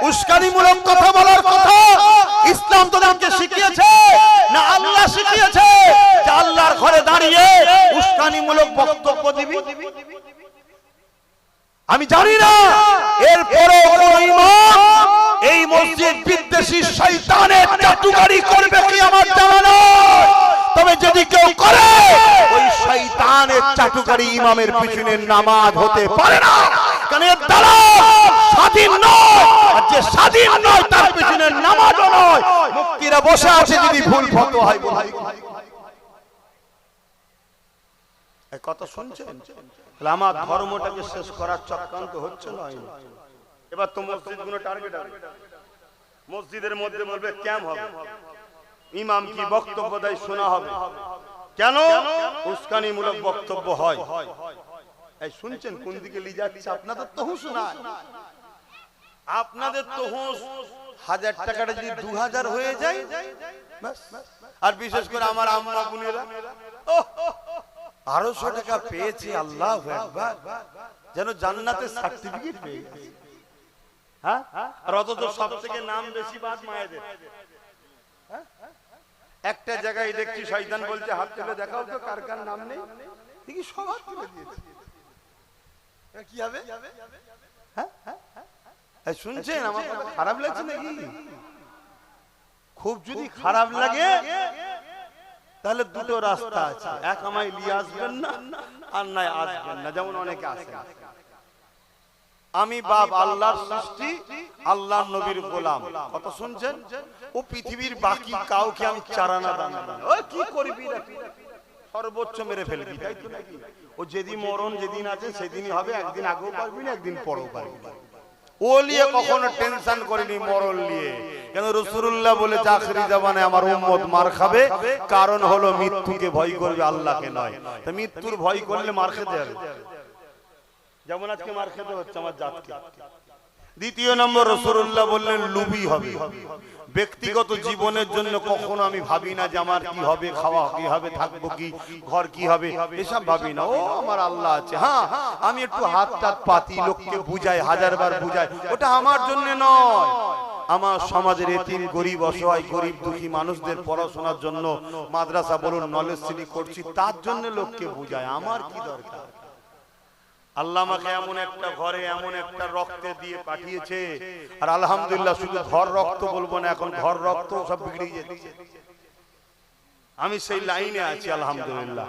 উস্কানিমূলক কথা বলার কথা? ইসলাম তোদেরকে শিখিয়েছে না আল্লাহ শিখিয়েছে যে আল্লাহর ঘরে দাঁড়িয়ে উস্কানিমূলক বক্তব্য দিবি? আমি জানি না এরপরও কোন ইমাম এই মসজিদ বিদ্বেষী শয়তানের চাটুকারি করবে কি আমার জানা নয়। তবে যদি কেউ করে, ওই শয়তানের চাটুকারি ইমামের পিছনে নামাজ হতে পারে না, কারণ এর দ্বারা স্বাধীন নয়, আর যে স্বাধীন নয় তার পিছনে নামাজও নয়। মুক্তিরা বসে আছে যদি ভুল ফতোয়া হয় বলে। এই কথা শুনছেন? আমার ধর্মটাকে শেষ করার চক্রান্ত হচ্ছে না? এবার তো মসজিদগুলো টার্গেট হবে, মসজিদের মধ্যে বলবে ক্যাম্প হবে, ইমাম কি বক্তব্য দেয় শোনা হবে। কেন? উস্কানিমূলক বক্তব্য হয়। এই শুনছেন কোন দিকে নিয়ে যাচ্ছে? আপনাদের তো হুঁশ না, আপনাদের তো হুঁশ 1000 টাকাটা যদি 2000 হয়ে যায় ব্যাস। আর বিশেষ করে আমার আম্মা বোনেরা 1200 টাকা পেয়েছে, আল্লাহু আকবার, যেন জান্নাতের সার্টিফিকেট পেয়ে গেছে। হ্যাঁ, আর অথচ সবথেকে নাম বেশি বাদ মায়েদের। একটা জায়গায় দেখছি শয়তান বলছে হাত তুলে দেখাও তো কার কার নাম নেই, দেখি সব হাত তুলে দিয়েছে। কি হবে? হ্যাঁ, শুনছেন? আমার খারাপ লাগছে নাকি? খুব যদি খারাপ লাগে তাহলে দুটো রাস্তা আছে, এক আমায় নিয়ে আসবেন না, আর নাই আসবেন না, যেমন অনেকে আসে। আমি বাপ আল্লাহর সৃষ্টি, আল্লাহর নবীর গোলাম। কথা শুনছেন? ও পৃথিবীর বাকি কাউকে আমি চারানা দানা দানা ও কি করবি না, সর্বোচ্চ মেরে ফেলবি, তাই তো নাকি? ও যেদিন মরণ যেদিন আছে সেদিনই হবে, একদিন আগেও পারবি না, একদিন পরেও পারবি না। ও নিয়ে কখনো টেনশন করিনি মরণ নিয়ে, কেন রাসূলুল্লাহ বলেছে আখিরি জামানে আমার উম্মত মার খাবে, কারণ হলো মৃত্যুকে ভয় করবে, আল্লাহকে নয়। তা মৃত্যুর ভয় করলে মার খেতে হবে, যেমন আজকে মার খেতে হচ্ছে আমার জাতকে। দ্বিতীয় নম্বর, রাসূলুল্লাহ বললেন লুবি হবে। ব্যক্তিগত জীবনের জন্য কখনো আমি ভাবি না যে আমার কি হবে, খাওয়া কি হবে, থাকবো কি, ঘর কি হবে, এসব ভাবি না। ও আমার আল্লাহ আছে। হ্যাঁ, আমি একটু হাত টাত পাতি, লোককে বুঝাই, হাজারবার বুঝাই, ওটা আমার জন্য নয়। আমার সমাজের এতিম, গরিব, অসহায়, গরিব দুঃখী মানুষদের পড়াশোনার জন্য মাদ্রাসা বলুন, নলেজ সিটি করছি, তার জন্য লোককে বুঝাই। আমার কি দরকার? আল্লাহ আমাকে এমন একটা ঘরে, এমন একটা রক্তে দিয়ে পাঠিয়েছে, আর আলহামদুলিল্লাহ শুধু ঘর রক্ত বলবো না, এখন ঘর রক্ত সব বিগড়ে যাচ্ছে। আমি সেই লাইনে আছি আলহামদুলিল্লাহ।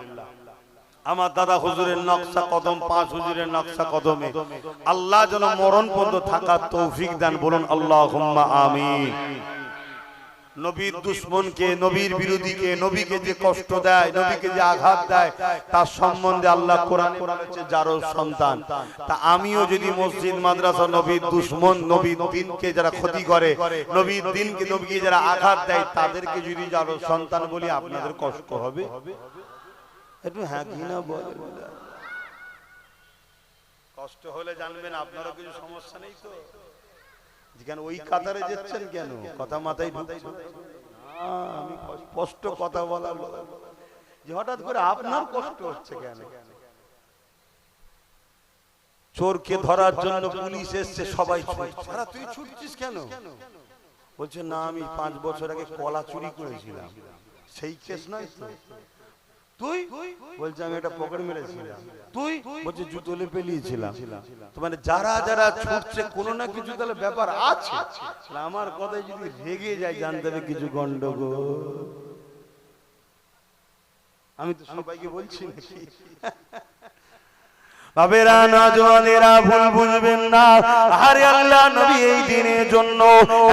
আমার দাদা হুজুরের নকশা কদম, 5 হুজুরের নকশা কদমে আল্লাহ যেন মরণ পর্যন্ত থাকার তৌফিক দেন, বলুন আল্লাহুম্মা আমিন। নবীর দুশমনকে, নবীর বিরোধীকে, নবীকে যে কষ্ট দেয়, নবীকে যে আঘাত দেয়, তার সম্বন্ধে আল্লাহ কোরআনে বলেছে যারও সন্তান। তা আমিও যদি মসজিদ মাদ্রাসা নবীর দুশমন, নবীর দিনকে যারা ক্ষতি করে, নবীর দিনকে, নবীকে যারা আঘাত দেয়, তাদেরকে যদি যারও সন্তান বলি, আপনাদের কষ্ট হবে? একটু হ্যাঁ কি না বলেন। কষ্ট হলে জানবেন আপনারও কিছু সমস্যা নেই তো। কেন ওই কাতারে যাচ্ছেন কেন? কথা মাথায় ঢুকছে? আমি স্পষ্ট কথা বলা, যে হঠাৎ করে আপনার কষ্ট হচ্ছে কেন? চোরকে ধরার জন্য পুলিশ এসছে, সবাই ছুটছে, তুই ছুটছিস কেন? বলছে না, আমি 5 বছর আগে কলা চুরি করেছিলাম। সেই কেস নয় তো? তুই বলছে আমি একটা পকেট মেরেছিলাম। তুই বলছে জুতো লেপে নিয়েছিলাম। তো মানে যারা যারা ছুটছে কোনো না কিছু তাহলে ব্যাপার আছে। আমার কথায় যদি রেগে যায়, জানতে হবে কিছু গন্ডগোল। আমি তো সবাইকে বলছি নাকি? বাবেরা, নওজওয়ানেরা ভুল বুঝবেন না। আরে আল্লাহ নবী এই দিনের জন্য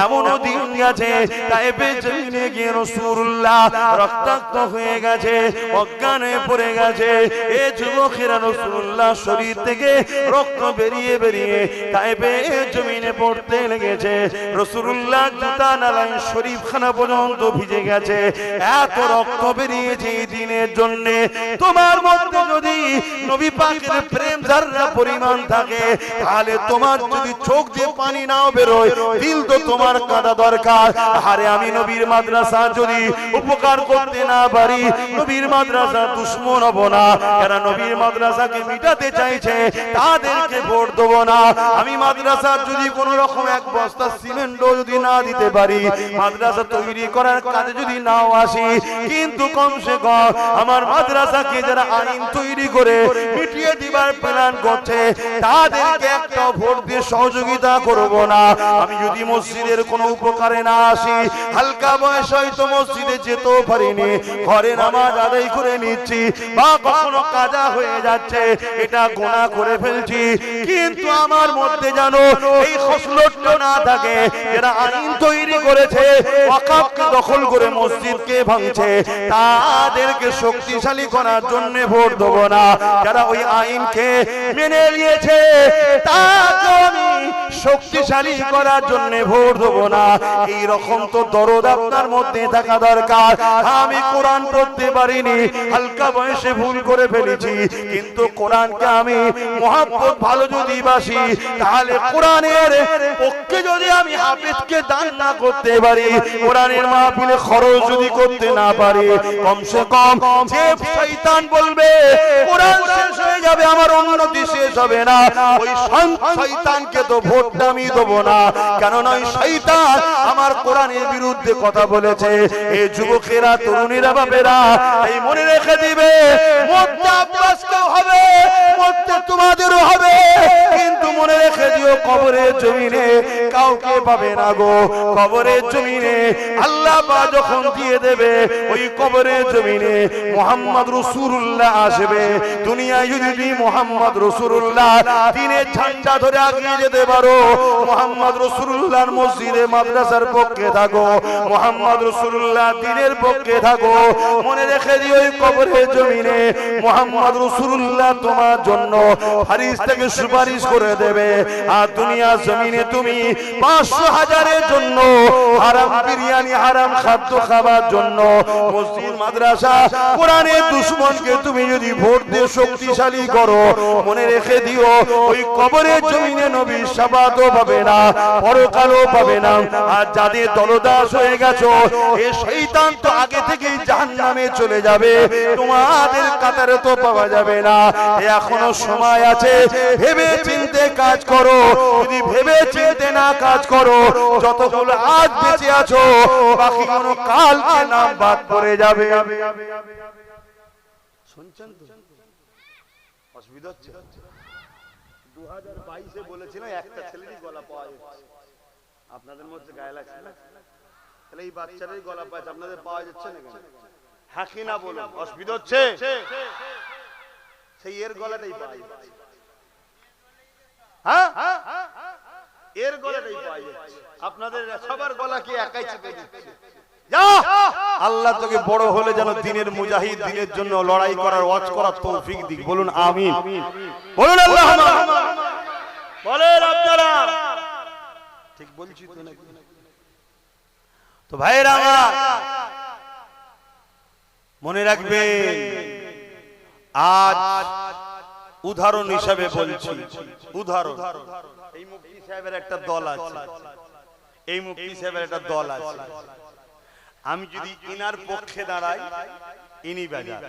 এমন দিন গেছে, তাইফে জমিনে গিয়ে রাসূলুল্লাহ রক্তাক্ত হয়ে গেছে, অজ্ঞান হয়ে পড়ে গেছে। এই যুবকেরা রাসূলুল্লাহ শরীর থেকে রক্ত বেরিয়ে বেরিয়ে তাইফে জমিনে পড়তে লেগেছে। রাসূলুল্লাহ জুতা নালান শরীফখানা পর্যন্ত ভিজে গেছে, এত রক্ত বেরিয়েছে এই দিনের জন্য। তোমার মধ্যে যদি নবী পাকের প্রেম যারা পরিমাণ থাকে, তাহলে তোমার যদি চোখ দিয়ে পানি নাও বেরোয়, দিল তো তোমার কাঁদা দরকার। আরে আমি নবীর মাদ্রাসা যদি উপকার করতে না পারি, নবীর মাদ্রাসা দুশমন হব না। যারা নবীর মাদ্রাসাকে মিটাতে চাইছে, তাদেরকে ভোট দেব না। আমি মাদ্রাসা যদি কোন রকম 1 বস্তা সিমেন্টও যদি না দিতে পারি, মাদ্রাসা তৈরি করার কাজে যদি নাও আসি, কিন্তু কমসে কম আমার মাদ্রাসাকে যারা আইন তৈরি করে মিটিয়ে দিবার প্ল্যান করছে, তাদেরকে একটা ভোট দিয়ে সহযোগিতা করব না। আমি যদি মসজিদের কোনো উপকারে না আসি, হালকা বয়স হয়তো মসজিদে যেতেও পারিনি, ঘরে নামাজ আদায় করে নিচ্ছি, বা কখনো কাজা হয়ে যাচ্ছে, এটা গুনাহ করে ফেলছি, কিন্তু আমার মধ্যে জানো এই খসলতটা না থাকে। যারা আইন তৈরি করেছে, ওয়াকফকে দখল করে মসজিদকে ভাঙছে, তাদেরকে শক্তিশালী করার জন্য ভোট দেব না। যারা ওই আইনকে মেনে নিয়েছে, তাকে আমি শক্তিশালী করার জন্য ভোট দেব না। এই রকম তো দরদ আপনার মধ্যে থাকা দরকার। আমি কোরআন পড়তে পারিনি, হালকা বয়সে ভুল করে ফেলেছি, কিন্তু কোরআনকে আমি মহব্বত ভালো যদি বাসি, তাহলে কোরআনের পক্ষে যদি আমি হাফেজকে দান না করতে পারি, কোরআনের মাহফিলে খরচ যদি করতে না পারি, কমসে কম যে শয়তান বলবে কোরআন শেষ হয়ে যাবে, আমার উন্নতি শেষ হবে না, ওই শয়তানকে তো ভোটটা আমি দেবো না। কেননা ওই শয়তান আমার কোরআনের বিরুদ্ধে কথা বলেছে। এই যুবকেরা, তরুণীরা, বাবেরা, এই মনে রেখে দিবে, মরতে আব্বাসকেও হবে, মরতে তোমাদেরও হবে, কিন্তু মনে রেখে দিও কবরের জমিনে কাউকে পাবে না গো। কবরের জমিনে আল্লাহ পাক যখন দিয়ে দেবে, ওই কবরের জমিনে মুহাম্মদ রাসূলুল্লাহ আসবে। দুনিয়ায় যদি মুহাম্মদ রাসূলুল্লাহ দ্বীনের ঝান্ডা ধরে আগিয়ে যেতে পারো, মুহাম্মদ রাসূলুল্লাহর মসজিদে মাদ্রাসার পক্ষে থাকো, মুহাম্মদ রাসূলুল্লাহ দ্বীনের পক্ষে থাকো, মনে রেখে দিও ওই কবরের জমিনে মুহাম্মদ রাসূলুল্লাহ তোমার জন্য ফেরেশতাকে সুপারিশ করে দেবে। আর দুনিয়ার জমিনে তুমি 500,000-এর জন্য হারাম বিরিয়ানি, হারাম খাদ্য খাবার জন্য মসজিদ মাদ্রাসা কোরআনের দুশমনকে তুমি যদি ভোট দিয়ে শক্তিশালী করো, মনে রেখে দিও ওই কবরের জমিনে নবীর শাফাতও পাবে না, পরকালও পাবে না। আর যাদের দলদাস হয়ে গেছো, এই শয়তান তো আগে থেকেই জাহান্নামে চলে যাবে, তোমাদের কাতারে তো পাওয়া যাবে না। এখনো সময় আছে, ভেবে চিন্তে কাজ করো। যদি ভেবে চিন্তে না কাজ করো, যতগুলো আজ বেঁচে আছো, বাকি কোনো কালকে নাম বাদ পড়ে যাবে। শুনছেন তো? অসুবিধা হচ্ছে? 2022-এ বলেছিলাম একটা ছেলেরই গলা পাওয়া যাচ্ছে, আপনাদের মধ্যে গায়ে লাগছে না? তাহলে এই বাচ্চারই গলা পাচ্ছে, আপনাদের পাওয়া যাচ্ছে না কেন? হ্যাঁ কি না বলুন, অসুবিধা হচ্ছে? সেই এর গলাটাই পাওয়া যাচ্ছে। হ্যাঁ, এর গলাটাই পাওয়া যাচ্ছে। আপনাদের সবার গলা কি একাই চেপে দিচ্ছে? আল্লাহ তোকে বড় হলে যেন দ্বীনের মুজাহিদ, দ্বীনের জন্য লড়াই করার, ওয়াজ করার তৌফিক দিক। বলুন আমিন, বলুন আল্লাহুম্মা। বলেন আপনারা, ঠিক বলছি তো নাকি? তো ভাইরা আমার মনে রাখবেন, আজ উদাহরণ হিসাবে বলছি, উদাহরণ, এই মুফতি সাহেবের একটা দল আছে, এই মুফতি সাহেবের একটা দল আছে। আমি যদি ইনার পক্ষে দাঁড়াই, ইনি বাজার,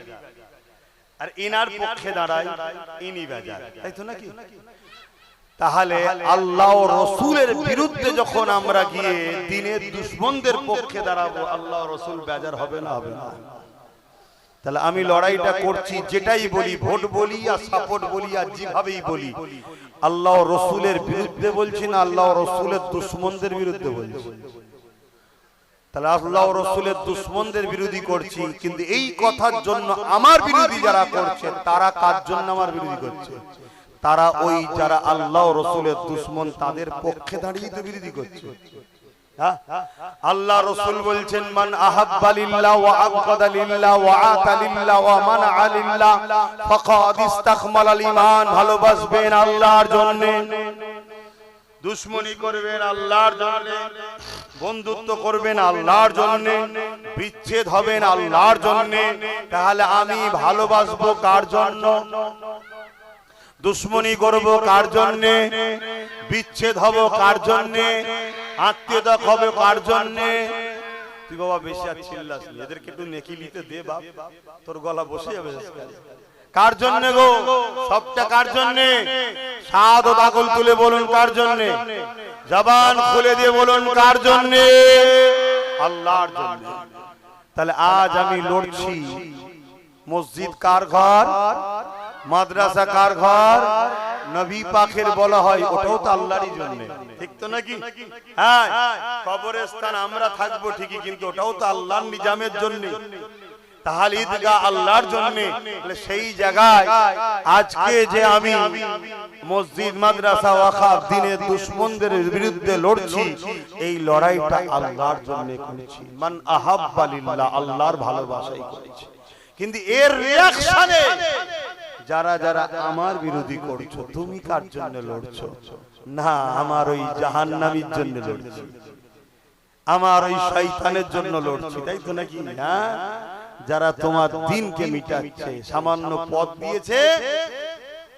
আর ইনার পক্ষে দাঁড়াই, ইনি বাজার, তাই তো নাকি? তাহলে আল্লাহ ও রাসূলের বিরুদ্ধে যখন আমরা গিয়ে দ্বীনের দুশমনদের পক্ষে দাঁড়াবো, আল্লাহ ও রাসূল বেজার হবে না? হবে না? তাহলে আমি লড়াইটা করছি, যেটাই বলি, ভোট বলি আর সাপোর্ট বলি আর যেভাবেই বলি, আল্লাহ ও রাসূলের বিরুদ্ধে বলছি না, আল্লাহ ও রাসূলের দুশমনদের বিরুদ্ধে বলছি। তাহলে আল্লাহ ও রাসূলের দুশমনদের বিরোধী করছি, কিন্তু এই কথার জন্য আমার বিরোধী যারা করছে, তারা কার জন্য আমার বিরোধী করছে? তারা ওই যারা আল্লাহ ও রাসূলের দুশমন, তাদের পক্ষে দাঁড়িয়ে তো বিরোধী করছে। আল্লাহ রাসূল বলছেন, মান আহাব্বা লিল্লাহ ওয়া আবগাদা লিল্লাহ ওয়া আতা লিল্লাহ ওয়া মানআ লিল্লাহ ফাকাদ ইসতাকমালাল ঈমান। ভালোবাসবেন আল্লাহর জন্য, দুশমনি করবেন আল্লাহর জন্য, বন্ধুত্ব করবেন আল্লাহর জন্য, বিচ্ছেদ হবেন আল্লাহর জন্য। তাহলে আমি ভালোবাসবো কার জন্য? দুশমনি করব কার জন্য? বিচ্ছেদ হব কার জন্য? আত্মীয়তা হবে কার জন্য? তুই বাবা বেশি আর চিল্লাস না, এদেরকে একটু নেকি নিতে দে বাপ, তোর গলা বসে যাবে। কার জন্য গো? সবটা কার জন্য? শাহাদাত আকুল তুলে বলুন কার জন্য? জবান খুলে দিয়ে বলুন কার জন্য? আল্লাহর জন্য। তাহলে আজ আমি লড়ছি, মসজিদ কার ঘর, মাদ্রাসা কার ঘর, নবী পাকের বলা হয়, ওটাও তো আল্লাহরই জন্য, ঠিক তো নাকি? হ্যাঁ, কবরস্থান আমরা থাকবো ঠিকই, কিন্তু ওটাও তো আল্লাহর নিজামের জন্য। তাহলে ঈদগাহ আল্লাহর জন্য। সেই জায়গায় আজকে যে আমি মসজিদ, মাদ্রাসা, ওয়াকফ, দ্বীনের দুশমনদের বিরুদ্ধে লড়ছি, এই লড়াইটা আল্লাহর জন্য করছি। মান আহাব্বা লিল্লাহ, আল্লাহর ভালোবাসাই করেছি। কিন্তু এর রিঅ্যাকশনে যারা যারা আমার বিরোধী করছো, তুমি কার জন্য লড়ছো? না, আমার ওই জাহান্নামীর জন্য লড়ছি, আমার ওই শয়তানের জন্য লড়ছি, তাই তো নাকি? হ্যাঁ, যারা তোমার দ্বীনকে মিটাচ্ছে, সামান্য পদ দিয়েছে,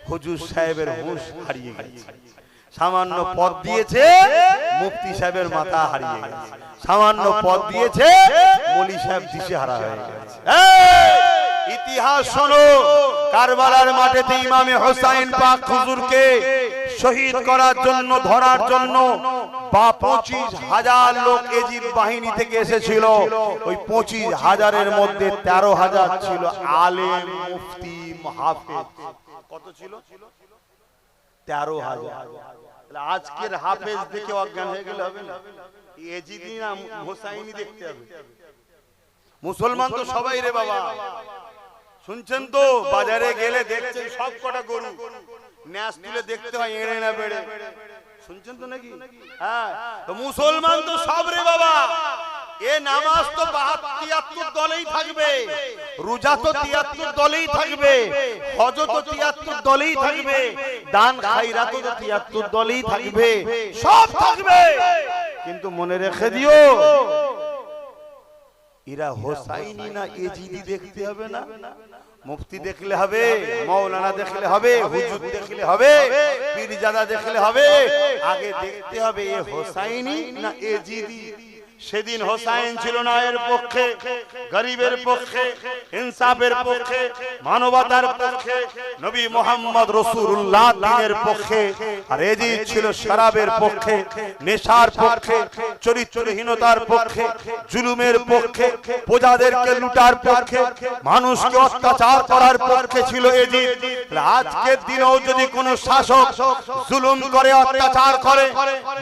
হুজুর সাহেবের হুঁশ হারিয়ে গেছে, সামান্য পদ দিয়েছে, মুফতি সাহেবের মাথা হারিয়ে গেছে, সামান্য পদ দিয়েছে, মলি সাহেব দিশেহারা হয়ে গেছে। ইতিহাস শোনো, কারবালার মাঠেতে ইমামে হোসাইন পাক হুজুরকে শহীদ করার জন্য, ধরার জন্য 25,000 লোক এজিদ বাহিনী থেকে এসেছিল। ওই 25,000-এর মধ্যে 13,000 ছিল আলেম, মুফতি, হাফেজ। কত ছিল? 13,000। আজকের হাফেজ দেখে অজ্ঞান হয়ে গেলে হবে না, এজিদি না হোসাইনি দেখতে হবে। মুসলমান তো সবাই রে বাবা, শুনছেন তো? বাজারে গেলে দেখছেন সব কটা গরু ন্যাস তুলে দেখতে হয়, এড়ে না বেড়ে। শুনছেন তো নাকি? হ্যাঁ, তো মুসলমান তো সব রে বাবা। এ নামাজ তো 73 দলেই থাকবে, রোজা তো 73 দলেই থাকবে, হজ তো 73 দলেই থাকবে, দান খায়রাত তো 73 দলেই থাকবে, সব থাকবে। কিন্তু মনে রেখে দিও, এরা হোসাইনি না এজিদি দেখতে হবে না। মুফতি দেখলে হবে, মাওলানা দেখলে হবে, হুজুর দেখলে হবে, পীরজাদা দেখলে হবে, আগে দেখতে হবে এ হোসাইনি না এজিদি। সেদিন হোসাইন ছিল না এর পক্ষে, গরিবের পক্ষে, ইনসাফের পক্ষে, মানবতার পক্ষে, নবী মুহাম্মদ রাসূলুল্লাহ দ্বীনের পক্ষে। আর এজিদ ছিল শরাবের পক্ষে, নেশার পক্ষে, চরিত্রহীনতার পক্ষে, জুলুমের পক্ষে, প্রজাদেরকে লুটার পক্ষে, মানুষকে অত্যাচার করার পক্ষে ছিল এজিদ। আজকের দিনেও যদি কোনো শাসক জুলুম করে, অত্যাচার করে,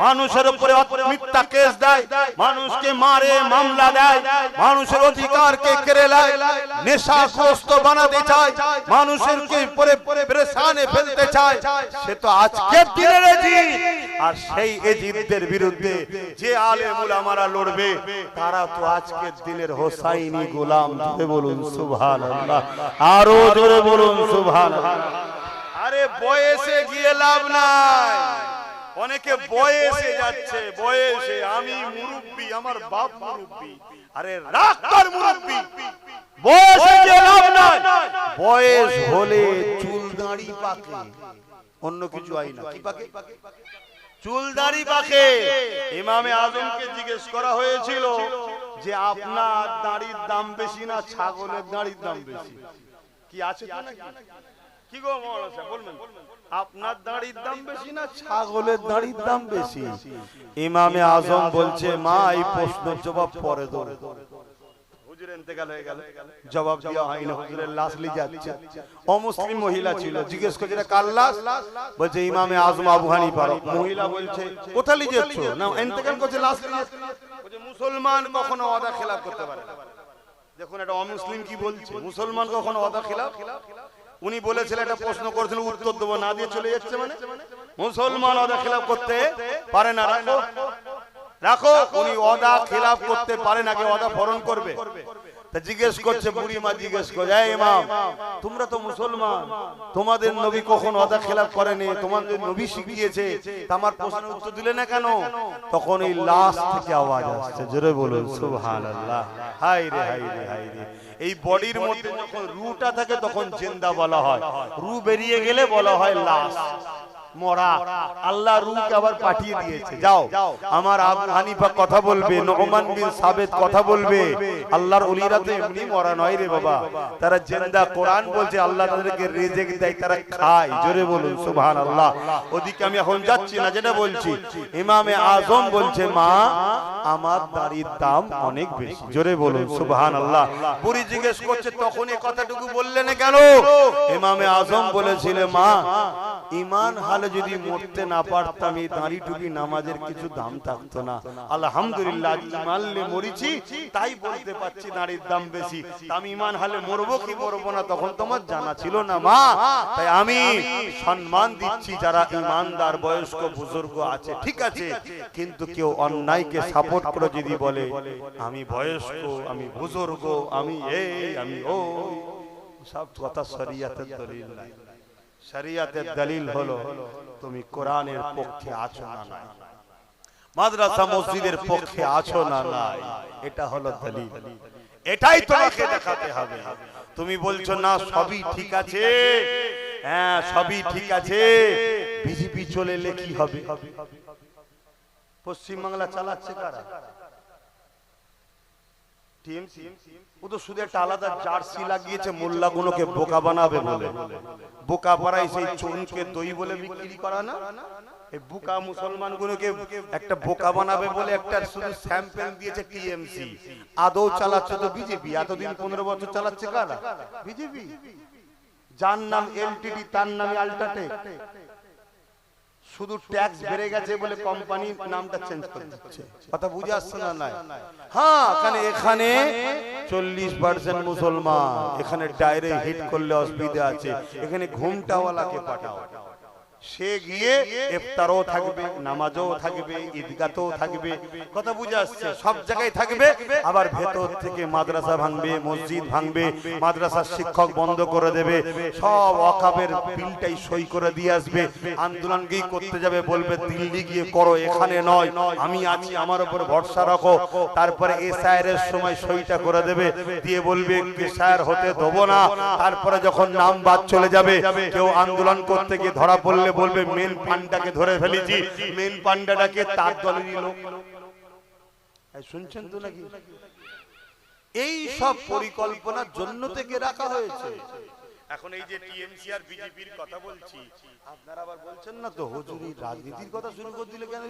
মানুষের উপরে মিথ্যা কেস দেয়, মানুষকে মারে, মামলা দেয়, মানুষের অধিকারকে কেড়ে নেয়, নেশাগ্রস্ত বানাতে চায়, মানুষেরকে পরে পেরেশানে ফেলতে চায়, সে তো আজকের দিনের এজিদ। আর সেই এজিদদের বিরুদ্ধে যে আলেম উলামারা লড়বে, তারা তো আজকের দিনের হোসাইনি গোলাম। জোরে বলুন সুবহানাল্লাহ, আরো জোরে বলুন সুবহানাল্লাহ। আরে বয়সে গিয়ে লাভ নাই, অনেকে বয়সে যাচ্ছে, বয়সে আমি মুরব্বি, আমার বাপ মুরব্বি। আরে রাখ তোর মুরব্বি, বয়সে গিয়ে লাভ নাই। বয়স হলে চুল দাড়ি পাকে, অন্য কিছু হয় না। কি পাকে? চুল দাড়ি পাকে। ইমামে আজমকে জিজ্ঞেস করা হয়েছিল যে আপনার দাড়ির দাম বেশি না ছাগলের দাড়ির দাম বেশি? কি আছে তো নাকি? কি গো মাওলানা সাহেব বলবেন, আপনার দাড়ির দাম বেশি না ছাগলের দাড়ির দাম বেশি? ইমামে আজম বলছে, মা এই প্রশ্নের জবাব পরে দাও। হুজুর ইন্তেকাল হয়ে গেল, জবাব দেওয়া হয় না, হুজুরের লাশ নিয়ে যাচ্ছে। অমুসলিম মহিলা ছিল, জিজ্ঞেস করছে এটা কার লাশ? বলছে ইমামে আজম আবু হানিফা। মহিলা বলছে কোথায় নিয়ে যাচ্ছ? না ইন্তেকাল করছে, লাশ নিয়ে যাচ্ছে। বলছে মুসলমান কখনো ওয়াদা খেলাফ করতে পারে না। দেখুন এটা অমুসলিম কি বলছে, মুসলমান কখনো ওয়াদা খেলাফ। উনি বলেছিলেন, একটা প্রশ্ন করেছিলেন, উত্তর দেবো না দিয়ে চলে যাচ্ছে। মানে মুসলমান ওয়াদা খেলাফ করতে পারে না। রাখো রাখো, উনি ওয়াদা খেলাফ করতে পারে না, কে ওয়াদা পালন করবে? তা জিজ্ঞেস করছে, বুড়ি মা জিজ্ঞেস করছে, এই ইমাম তোমরা তো মুসলমান, তোমাদের নবী কখন ওয়াদা খেলাফ করেনি, তোমাদের নবী শিখিয়েছে, আমার প্রশ্নের উত্তর দিলে না কেন? তখন এই লাশ থেকে আওয়াজ আসছে, জোরে বলুন সুবহানাল্লাহ। হায় রে হায় রে হায় রে। এই বডির মধ্যে যখন রুটা থাকে তখন জিন্দা বলা হয়, রু বেরিয়ে গেলে বলা হয় লাশ, মরা। আল্লাহ রূহকে আবার পাঠিয়ে দিয়েছে। যাও, আমার আবু হানিফা কথা বলবে, নোমান বিন সাবেত কথা বলবে। আল্লাহর ওলিরা তো এমনি মরা নয় রে বাবা, তারা জিন্দা। কোরআন বলছে আল্লাহ তাদেরকে রিজিক দেয়, তারা খায়। জোরে বলুন সুবহানাল্লাহ। ওদিকে আমি এখন যাচ্ছি না, যেটা বলছি, ইমামে আজম বলছে, মা আমার দাড়ির দাম অনেক বেশি। জোরে বলুন সুবহানাল্লাহ। বুড়ি জিজ্ঞেস করছে, তখন এই কথাটুকু বললে না কেন? ইমামে আজম বলেছিল, মা ঈমান হালে যদি মরতে না পারতাম, এই দাঁড়ি টুপি নামাজের কিছু দাম থাকতো না। আলহামদুলিল্লাহ ঈমান হালে মরিছি, তাই বলতে পারছি দাঁড়ির দাম বেশি। আমি ঈমান হালে মরবো কি মরবো না তখন তোমার জানা ছিল না মা, তাই আমি সম্মান দিচ্ছি যারা ঈমানদার বয়স্ক বুজুর্গ আছে। ঠিক আছে, কিন্তু কেউ অন্যায়কে সাপোর্ট করে যদি বলে আমি বয়স্ক, আমি বুজুর্গ, আমি এই আমি ও, সব কথা শরীয়তের দলিল নাই। শরীয়তের দলিল হলো তুমি কোরআনের পক্ষে আছো না নাই, মাদ্রাসা মসজিদের পক্ষে আছো না নাই, এটা হলো দলিল। এটাই তোমাকে দেখাতে হবে। তুমি বলছো না সবই ঠিক আছে, হ্যাঁ সবই ঠিক আছে, বিজেপি চলে এলে কি হবে? পশ্চিম বাংলা চালাচ্ছে কারা? টিএমসি ও তো শুধু একটা আলাদা জার্সি লাগিয়েছে মোল্লাগুলোকে বোকা বানাবে বলে। বোকা পাড়ায় সেই চুনকে দই বলে বিক্রি করা না, এই বোকা মুসলমানগুলোকে একটা বোকা বানাবে বলে একটা শুধু স্যাম্পল দিয়েছে টিএমসি। আদৌ চালাচ্ছে তো বিজেপি। এতদিন 15 বছর চালাচ্ছে কারা? বিজেপি। যার নাম এলটিডি তার নামে আল্ট্রাটেক। শুধু ট্যাক্স বেড়ে গেছে বলে কোম্পানির নামটা চেঞ্জ করে দিচ্ছে। কথা বুঝে আসছে না? নাই। হ্যাঁ, এখানে 40% মুসলমান। এখানে ডাইরেক্ট হিট করলে অসুবিধা আছে। এখানে ঘুমটাওয়ালাকে পাঠাও, সে গিয়ে ইফতারও থাকবে, নামাজও থাকবে, ঈদগাহও থাকবে। কথা বুঝে আসছে? সব জায়গায় থাকবে। আবার ভেতর থেকে মাদ্রাসা ভাঙবে, মসজিদ ভাঙবে, মাদ্রাসার শিক্ষক বন্ধ করে দেবে, সব ওয়াকাফের বিলটাই সই করে দিয়ে আসবে। আন্দোলনকেই করতে যাবে, বলবে দিল্লি গিয়ে করো, এখানে নয়, আমি আছি, আমার উপর ভরসা রাখো। তারপরে এসআইআর এর সময় সইটা করে দেবে, দিয়ে বলবে এসআইআর হতে দেবো না। তারপরে যখন নাম বাদ চলে যাবে, কেউ আন্দোলন করতে গিয়ে ধরা পড়লে বলবে মেন পান্ডাকে ধরে ফেলেছি, মেন পান্ডাটাকে তার দলেরই লোক। শুনছেন তো নাকি? এই সব পরিকল্পনার জন্য থেকে রাখা হয়েছে। এখন এই যে টিএমসি আর বিজেপির কথা বলছি, আপনারা আবার বলছেন না তো হুজুরি রাজনীতির কথা শুরু করে দিলে কেন?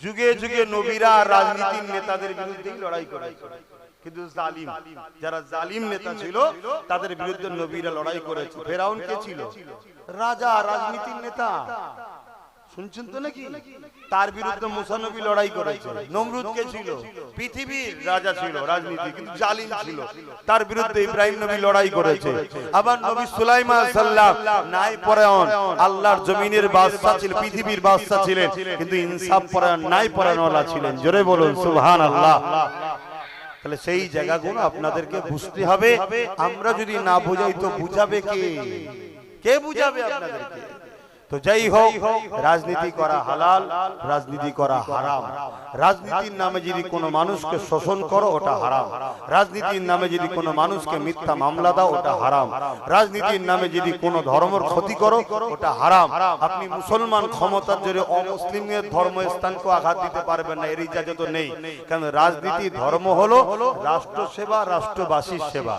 যুগে যুগে নবীরা রাজনীতির নেতাদের বিরুদ্ধেই লড়াই করেছে, কিন্তু জালিম, যারা জালিম নেতা ছিল তাদের বিরুদ্ধে নবীরা লড়াই করেছে। ফেরাউন কে ছিল? রাজা, রাজনীতির নেতা। শুনছেন তো নাকি? তার বিরুদ্ধে মুসা নবী লড়াই করেছে। নমরুদ কে ছিল? পৃথিবীর রাজা ছিল, রাজনীতি কিন্তু জালিম ছিল। তার বিরুদ্ধে ইব্রাহিম নবী লড়াই করেছে। আবার নবী সুলাইমান সাল্লাল্লাহু ন্যায় পরায়ণ, আল্লাহর জমিনের বাদশা ছিলেন, পৃথিবীর বাদশা ছিলেন, কিন্তু ইনসাফ পরায়ণ, ন্যায় পরায়ণওয়ালা ছিলেন। জোরে বলুন সুবহানাল্লাহ। তাহলে সেই জায়গাগুলো আপনাদেরকে বুঝতে হবে। আমরা যদি না বুঝাই তো বুঝাবে কে? কে বুঝাবে আপনাদেরকে? তো যাই হোক, রাজনীতি করা হালাল, রাজনীতি করা হারাম। রাজনীতির নামে যদি কোনো মানুষকে শোষণ করো ওটা হারাম। রাজনীতির নামে যদি কোনো মানুষকে মিথ্যা মামলা দাও ওটা হারাম। রাজনীতির নামে যদি কোনো ধর্মের ক্ষতি করো ওটা হারাম। আপনি মুসলমান ক্ষমতার জোরে অমুসলিমের ধর্মস্থানকে আঘাত দিতে পারবেন না, এর ইজাজত নেই। কারণ রাজনীতি ধর্ম হলো রাষ্ট্র সেবা, রাষ্ট্রবাসীর সেবা।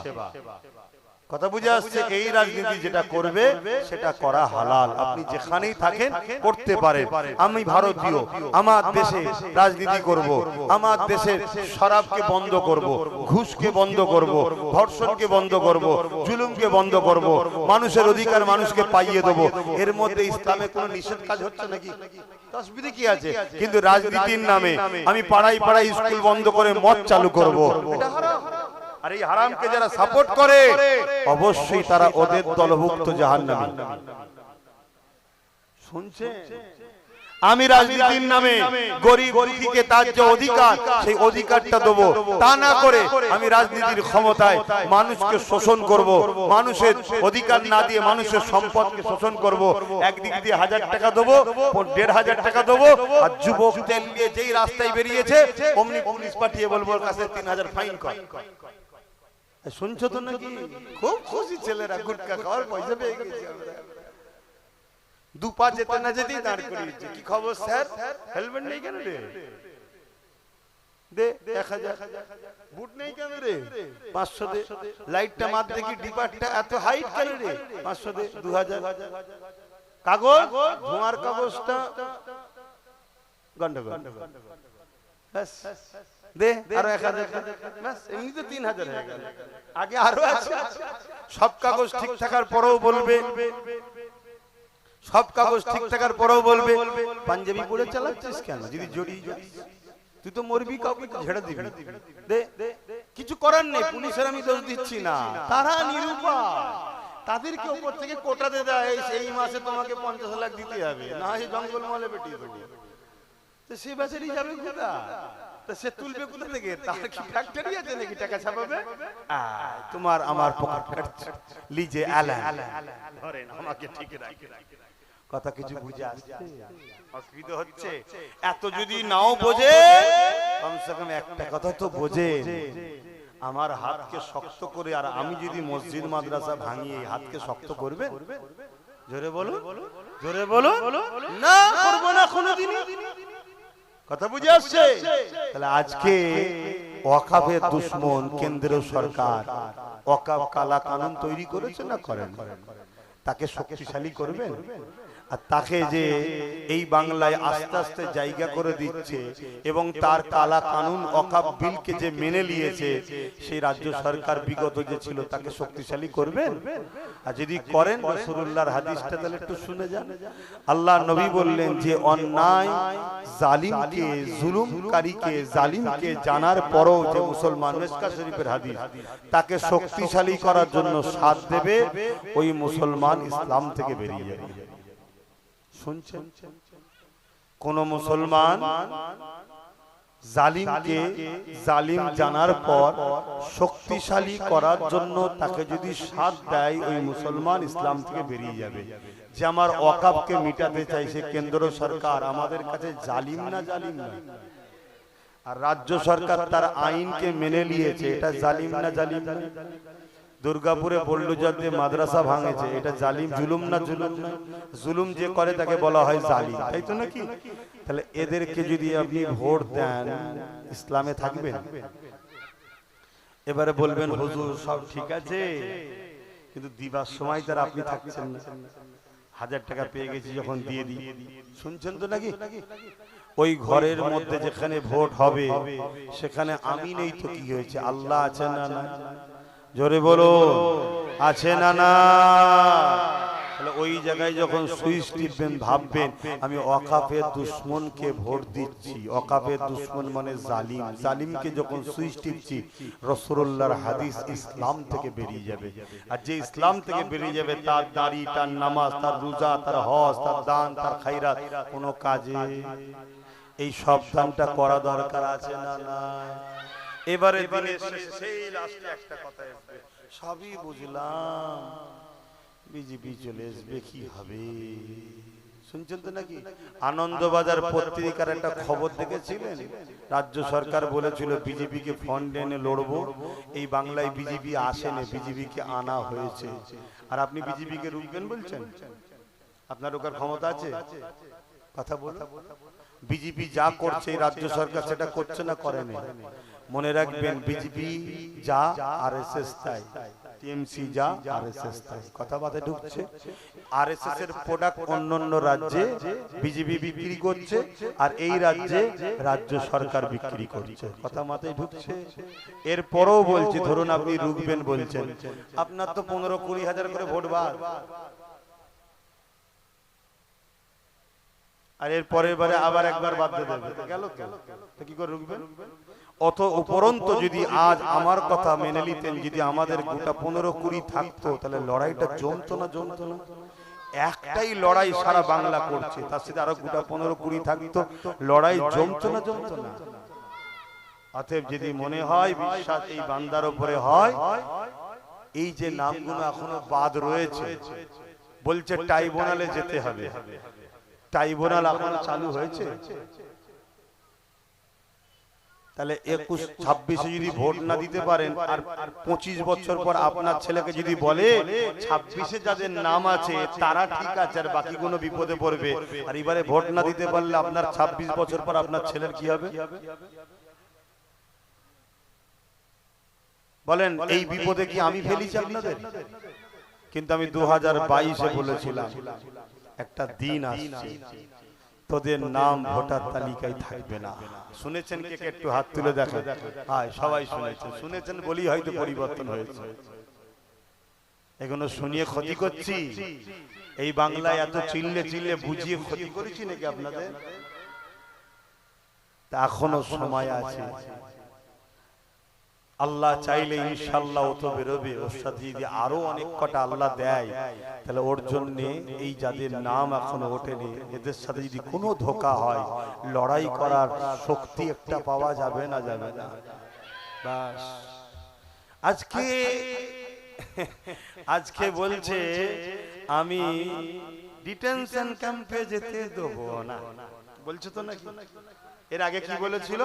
কথা বুঝে আসছে? এই রাজনীতি যেটা করবে সেটা করা হালাল। আপনি যেখানেই থাকেন করতে পারেন। আমি ভারতীয়, আমার দেশে রাজনীতি করব, আমার দেশের শরাবকে বন্ধ করব, ঘুষকে বন্ধ করব, ধর্ষণকে বন্ধ করব, জুলুমকে বন্ধ করব, মানুষের অধিকার মানুষকে পাইয়ে দেব। এর মধ্যে ইসলামে কোনো নিষেধ কাজ হচ্ছে নাকি? অসুবিধা কি আছে? কিন্তু রাজনীতির নামে আমি পাড়ায় পাড়ায় স্কুল বন্ধ করে মদ চালু করব, এটা হারাম। আর এই হারামকে যারা সাপোর্ট করে অবশ্যই তারা ওদের দলভুক্ত জাহান্নামী। শুনছেন? আমি রাজনীতির নামে গরিব দুঃখীকে তার যে অধিকার সেই অধিকারটা দেবো, তা না করে আমি রাজনীতির ক্ষমতায় মানুষকে শোষণ করব, মানুষের অধিকার না দিয়ে মানুষের সম্পদকে শোষণ করব। একদিক দিয়ে 1000 টাকা দেবো, 1500 টাকা দেবো, আর যুবক তেল নিয়ে যেই রাস্তায় বেরিয়েছে অমনি পুলিশ পাঠিয়ে বলবো ওর কাছে 3000 ফাইন কর। শুনছো তো নাকি? খুব খুশি ছেলেরা, গুটকা খাওয়ার পয়সা পেয়ে গেছে। দুপা যেতে না যেতেই দাঁড় করিয়েছে। কি খবর স্যার? হেলমেট নেই কেন রে? দে 1000। বুট নেই কেন রে? 500 দে। লাইটটা মার দেখি, ডিপারটা এত হাইট কেন রে? 500 দে। 2000। কাগজ, ধোঁয়ার কাগজটা গন্ডগোল। বাস দে, আরো 1000। বাস, এমনি তো 3000 হয়ে গেল। আগে আরো আছে। সব কাগজ ঠিক থাকার পরেও বলবে, সব কাগজ ঠিক থাকার পরেও বলবে পাঞ্জাবি পরে চালাচ্ছিস কেন? যদি জড়ি তুই তো মরবি, কাউকে ঝেড়ে দিবি। দে, কিছু করার নেই। পুলিশের আমি দোষ দিচ্ছি না, তারা নিরুপায়। তাদেরকে উপর থেকে কোটা দিয়ে দেয়, এই মাসে তোমাকে 50 লাখ দিতে হবে, না হয় জঙ্গল মহলে পেটিয়ে দেবো। তো সে বেচারি যাবে কোথায়? সে তুলবে কোথা থেকে? তার কি ফ্যাক্টরি আছে নাকি টাকা ছাপাবে? তোমার আমার পকেট লিজে আলা ধরেন, আমাকে ঠিক রাখে। কথা কিছু বুঝে আসছে? অসুবিধা হচ্ছে? এত যদি নাও বোঝে, কমসে কম একটা কথা তো বোঝে। আমার হাতকে শক্ত করে, আর আমি যদি মসজিদ মাদ্রাসা ভাঙিয়ে হাতকে শক্ত করবে? জোরে বলো, জোরে বলো। না, করবো না কোনোদিনই। কথা বুঝে আসছে? তাহলে আজকে ওয়াকাফের দুশমন কেন্দ্রীয় সরকার ওয়াকাফ কালা কানুন তৈরি করেছে না করেন? তাকে শক্তিশালী করবেন? আর তাকে যে এই বাংলায় আস্তে আস্তে জায়গা করে দিচ্ছে এবং তার কালা কানুন ওয়াকাফ বিলকে যে মেনে নিয়েছে, সেই রাজ্য সরকার বিগত যে ছিল তাকে শক্তিশালী করবেন? আর যদি করেন রাসূলুল্লাহর হাদিসটা তাহলে একটু শুনে যান। আল্লাহ নবী বললেন যে অন্যায় জালিমকে, জুলুমকারীকে, জালিমকে জানার পরও যে মুসলমান, মিশকাত শরীফের হাদিস, তাকে শক্তিশালী করার জন্য সাথ দেবে, ওই মুসলমান ইসলাম থেকে বেরিয়ে যাবে। শুনছেন? কোন মুসলমান জালিমকে জালিম জানার পর শক্তিশালী করার জন্য তাকে যদি সাথ দেয়, ওই মুসলমান ইসলাম থেকে বেরিয়ে যাবে। যে আমার ওয়াকাফকে মিটাতে চাইছে কেন্দ্র সরকার, আমাদের কাছে জালিম না জালিম না? আর রাজ্য সরকার তার আইনকে মেনে নিয়েছে, এটা জালিম না জালিম না? দুর্গাপুরে বল্লুজাতে মাদ্রাসা ভাঙেছে, এটা জালিম, জুলুম না জুলুম না? জুলুম যে করে তাকে বলা হয় জালিম, তাই তো নাকি? তাহলে এদেরকে যদি আপনি ভোট দেন, ইসলামে থাকবেন? এবারে বলবেন হুজুর সব ঠিক আছে, কিন্তু দিবার সময় তার আপনি থাকছেন না। 1000 টাকা পেয়ে গেছি যখন দিয়ে দিই, শুনছেন তো নাকি? ওই ঘরের মধ্যে যেখানে ভোট হবে সেখানে আমি নেই তো কি হয়েছে? আল্লাহ আছেন না না? জোরে বলো, আছে না না? তাহলে ওই জায়গায় যখন সুইচ টিপবেন ভাববেন আমি ওয়াকাফের দুশমনকে ভোট দিচ্ছি। ওয়াকাফের দুশমন মানে জালিম। জালিমকে যখন সুইচ টিপছি, রাসূলুল্লাহর হাদিস ইসলাম থেকে বেরিয়ে যাবে। আর যে ইসলাম থেকে বেরিয়ে যাবে, তার দাড়ি, তার নামাজ, তার রোজা, তার হজ, তার দান, তার খায়রাত কোনো কাজে। এই সাবধানটা করা দরকার আছে না না? এবারে দিনের শেষে সেই লাস্টে একটা কথা আসবে, সবই বুঝলাম, বিজেপি চলে আসবে, কি হবে? শুনছেন তো নাকি? আনন্দবাজার পত্রিকার একটা খবর দেখেছিলেন? রাজ্য সরকার বলেছিল বিজেপিকে ফন্ড এনে লড়বো, এই বাংলায় বিজেপি আসেনি, বিজেপিকে আনা হয়েছে। আর আপনি বিজেপিকে রুখবেন বলছেন? আপনার রোকার ক্ষমতা আছে? কথা বলুন। বিজেপি যা করছে রাজ্য সরকার সেটা করছে না করেনি? মনে রাখবেন, বিজেপি যা আরএসএস তাই, টিএমসি যা আরএসএস তাই। কথা বাতে ঢুকছে? আরএসএস এর প্রোডাক্ট অন্যান্য রাজ্যে বিজেপি বিক্রি করছে, আর এই রাজ্যে রাজ্য সরকার বিক্রি করছে। কথা মাথায় ঢুকছে? এরপরও বলছি, ধরুন আপনি রুখবেন বলছেন, আপনার তো 15-20 হাজার করে ভোট বার, আর এর পরের বারে আবার একবার বাদ দিয়ে দেবে, গেল তো কি করে রুখবেন? অত উপরন্ত যদি আজ আমার কথা মেনে নিতেন, যদি আমাদের গোটা 15-20 থাকতো, তাহলে লড়াইটা জমতো না? জমতো না? একটাই লড়াই সারা বাংলা করছে, তার সাথে আরো গোটা 15-20 থাকতো, লড়াই জমতো না? জমতো না? অতএব যদি মনে হয় বিশ্বাস এই বান্দার উপরে হয়, এই যে নামগুলো এখনো বাদ রয়েছে, বলছে ট্রাইব্যুনালে যেতে হবে, ট্রাইব্যুনাল এখনো চালু হয়েছে? তাহলে 21-26 যদি ভোট না দিতে পারেন, আর 25 বছর পর আপনার ছেলেকে যদি বলে 26-এ যাদের নাম আছে তারা ঠিক আছে, আর বাকি কোনো বিপদে পড়বে, আর এবারে ভোট না দিতে পারলে আপনার 26 বছর পর আপনার ছেলের কি হবে? বলেন, এই বিপদে কি আমি ফেলিছি আপনাদের? কিন্তু আমি 2022-এ বলেছিলাম একটা দিন আসছে, তোদের নাম ভোটার তালিকায় থাকবে না। শুনেছেন কে? একটু হাত তুলে দেখেন। হ্যাঁ, সবাই শুনেছেন। শুনেছেন বলি হয়তো পরিবর্তন হয়েছে। এগুলো শুনিয়ে ক্ষতি করছি? এই বাংলায় এত চিল্লে চিল্লে বুঝিয়ে ক্ষতি করেছি নাকি আপনাদের? তা এখনো সময় আছে। আল্লাহ চাইলে ইনশাআল্লাহ ও তো বেরোবে। ওর সাথে যদি আরো অনেক কটা আল্লাহ দেয়, তাহলে ওর জন্য এই যাদের নাম এখনো ওঠেনি, এদের সাথে যদি কোনো ধোঁকা হয়, লড়াই করার শক্তি একটা পাওয়া যাবে না? যাবে না? বাস আজকে বলছে আমি ডিটেনশন ক্যাম্পে যেতে দেবো না, বলছে তো নাকি? এর আগে কি বলেছিল?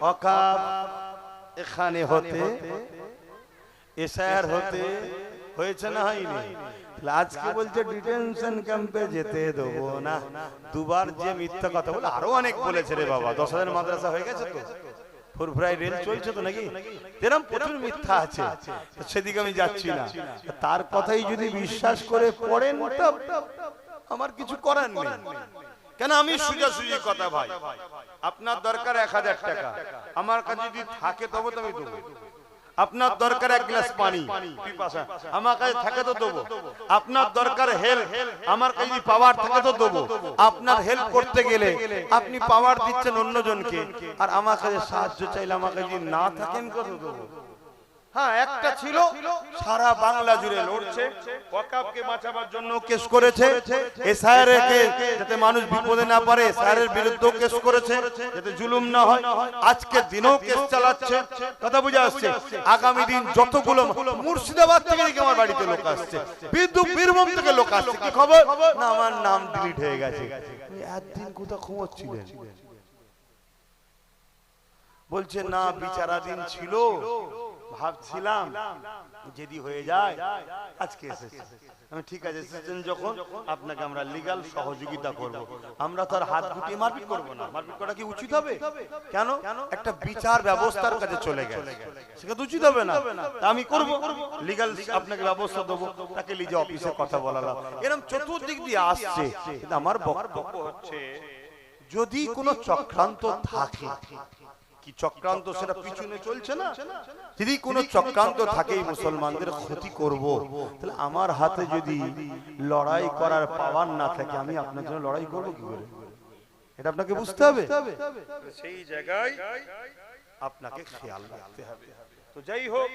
ওয়াকাফ এখানে হতে এসআর হতে হয়েছে না হয়নি? আজকে বলছে ডিটেনশন ক্যাম্পে যেতে দেবো না। 2 বার যে মিথ্যা কথা বলে, আরো অনেক বলেছে রে বাবা। 10,000 মাদ্রাসা হয়ে গেছে তো, ফুরফুরায় রেল চলছে তো নাকি, এরকম প্রচুর মিথ্যা আছে, সেদিকে আমি যাচ্ছি না। তার কথাই যদি বিশ্বাস করে পড়েন তা আমার কিছু করার নেই। কেন আমি সোজাসুজি কথা ভাই, আপনার দরকার 1000 টাকা, আমার কাছে যদি থাকে তবে তো আমি দেবো। আপনার দরকার 1 গ্লাস পানি পিপাসা, আমার কাছে থাকে তো দেবো। আপনার দরকার হেল্প, আমার কাছে যদি পাওয়ার থাকে তো দেবো। আপনার হেল্প করতে গেলে আপনি পাওয়ার দিচ্ছেন অন্যজনকে, আর আমার কাছে সাহায্য চাইলে আমার কাছে যদি না থাকেন কত দেবো? হ্যাঁ, একটা ছিল সারা বাংলা জুড়ে লড়ছে, ওয়াকফকে বাঁচাবার জন্য কেস করেছে, এসআইআরকে যাতে মানুষ বিপদে না পড়ে এসআইআরের বিরুদ্ধে কেস করেছে, যাতে জুলুম না হয়। আজকে দিনও কেস চালাচ্ছে, কথা বুঝে আসছে। আগামী দিন যতগুলো মুর্শিদাবাদ থেকে দেখি আমার বাড়িতে লোক আসছে, বীরভূম থেকে লোক আসছে, কি খবর না আমার নাম ডিলিট হয়ে গেছে। একদিন কোথা ঘুমোচ্ছিলেন? বলছে না বিচারাধীন ছিল, ভাবছিলাম যদি হয়ে যায় আজকে এসেছে। আমি ঠিক আছে, এসেছেন যখন আপনাকে আমরা লিগ্যাল সহযোগিতা করব। আমরা তো আর হাত গুটিয়ে মারপিট করব না, মারপিট করা কি উচিত হবে? কেন? একটা বিচার ব্যবস্থার কাছে চলে গেছে, সেটা উচিত হবে না। আমি করব, লিগ্যাল আপনাকে ব্যবস্থা দেবো, তাকে লিজে অফিসে কথা বলালাম। এরকম চতুর্দিক দিয়ে আসছে, কিন্তু আমার বক্তব্য হচ্ছে যদি কোনো চক্রান্ত থাকে, কি চক্রান্ত সেটা পিছনে চলছে না, যদি কোনো চক্রান্ত থাকে মুসলমানদের ক্ষতি করব, তাহলে আমার হাতে যদি লড়াই করার পাওয়ার না থাকে আমি আপনার জন্য লড়াই করব কি করে? এটা আপনাকে বুঝতে হবে, সেই জায়গায় আপনাকে খেয়াল রাখতে হবে। তো যাই হোক,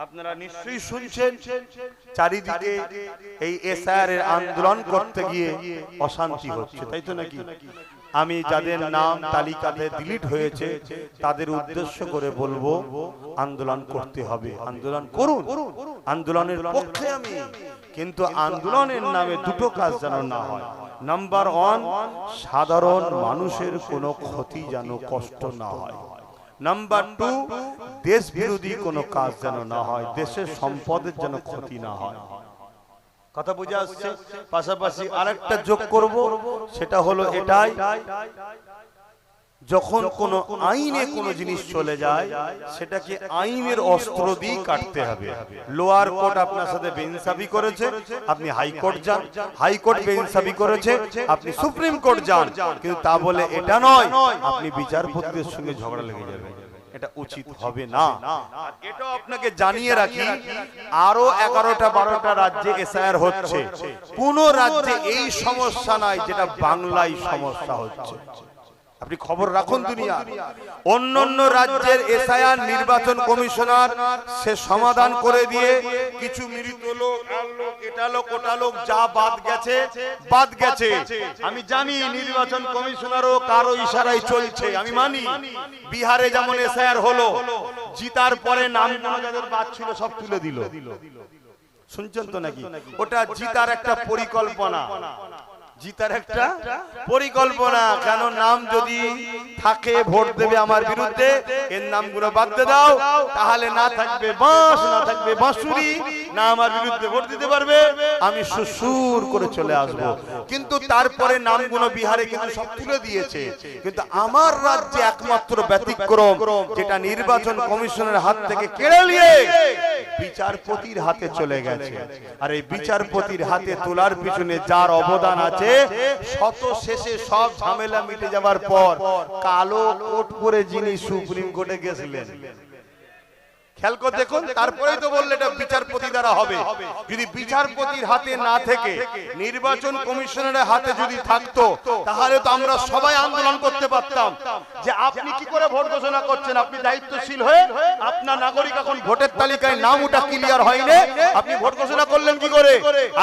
আপনারা নিশ্চয়ই শুনছেন চারিদিকে এই এসআইআর এর আন্দোলন করতে গিয়ে অশান্তি হচ্ছে, তাই তো নাকি? আমি যাদের নাম তালিকাতে ডিলিট হয়েছে তাদের উদ্দেশ্য করে বলবো আন্দোলন করতে হবে, আন্দোলন করুন, আন্দোলনের পক্ষে আমি। কিন্তু আন্দোলনের নামে দুটো কাজ যেন না হয়। নাম্বার 1, সাধারণ মানুষের কোনো ক্ষতি যেন কষ্ট না হয়। নাম্বার 2, দেশ বিরোধী কোনো কাজ যেন না হয়, দেশের সম্পদের যেন ক্ষতি না হয়। কথা বুঝে আসছে? পাশাপাশি আরেকটা যোগ করব, সেটা হলো এটাই, যখন কোন আইনে কোনো জিনিস চলে যায় সেটাকে আইনের অস্ত্র দিয়ে কাটতে হবে। লোয়ার কোর্ট আপনার সাথে বেইনসাফি করেছে, আপনি হাইকোর্ট যান, হাইকোর্ট বেইনসাফি করেছে, আপনি সুপ্রিম কোর্ট যান, কিন্তু তা বলে এটা নয় আপনি বিচারপতিদের সঙ্গে ঝগড়া লেগে যাবে, এটা উচিত হবে না। আর এটাও আপনাকে জানিয়ে রাখি, আরো 11টা 12টা রাজ্যে এসআইআর হচ্ছে, কোন রাজ্যে এই সমস্যা নাই যেটা বাংলায় সমস্যা হচ্ছে। আপনি খবর রাখুন দুনিয়া, অন্যান্য রাজ্যের এসআইআর নির্বাচন কমিশনার সে সমাধান করে দিয়ে কিছু মৃত লোক, আর লোক, এটা লোক, ওটা লোক যা বাদ গেছে বাদ গেছে। আমি জানি নির্বাচন কমিশনারও কারো ইশারায় চলছে, আমি মানি। বিহারে যেমন এসআইআর হলো, জিতার পরে নামগুলো যাদের বাদ ছিল সব তুলে দিল, শুনছেন তো নাকি? ওটা জিতার একটা পরিকল্পনা, জিতার একটা পরিকল্পনা। কেন নাম যদি থাকে ভোট দেবে আমার বিরুদ্ধে, এর নামগুলো বাদ দিয়ে দাও, তাহলে না থাকবে বাঁশ, না থাকবে বাঁশুরি, না আমার বিরুদ্ধে ভোট দিতে পারবে, আমি সুসুর করে চলে আসব। কিন্তু তারপরে নামগুলো বিহারে কিন্তু সব তুলে দিয়েছে, কিন্তু আমার রাজ্যে একমাত্র ব্যতিক্রম, যেটা নির্বাচন কমিশনের হাত থেকে কেড়ে নিয়ে বিচারপতির হাতে চলে গেছে। আর এই বিচারপতির হাতে তোলার পিছনে যার অবদান আছে, শত শেষে সব ঝামেলা মিটে যাবার পর কালো কোট পরে যিনি সুপ্রিম কোর্টে গেছিলেন, খেয়াল করে দেখুন, তারপরেই তো বললে এটা বিচারপতি দ্বারা হবে। যদি বিচারপতির হাতে না থেকে নির্বাচন কমিশনের হাতে যদি থাকতো, তাহলে তো আমরা সবাই আন্দোলন করতে পারতাম যে আপনি কি করে ভোট ঘোষণা করছেন, আপনি দায়িত্বশীল হয়ে আপনার নাগরিক এখন ভোটের তালিকায় নাম ওটা ক্লিয়ার হয়নি, আপনি ভোট ঘোষণা করলেন কি করে?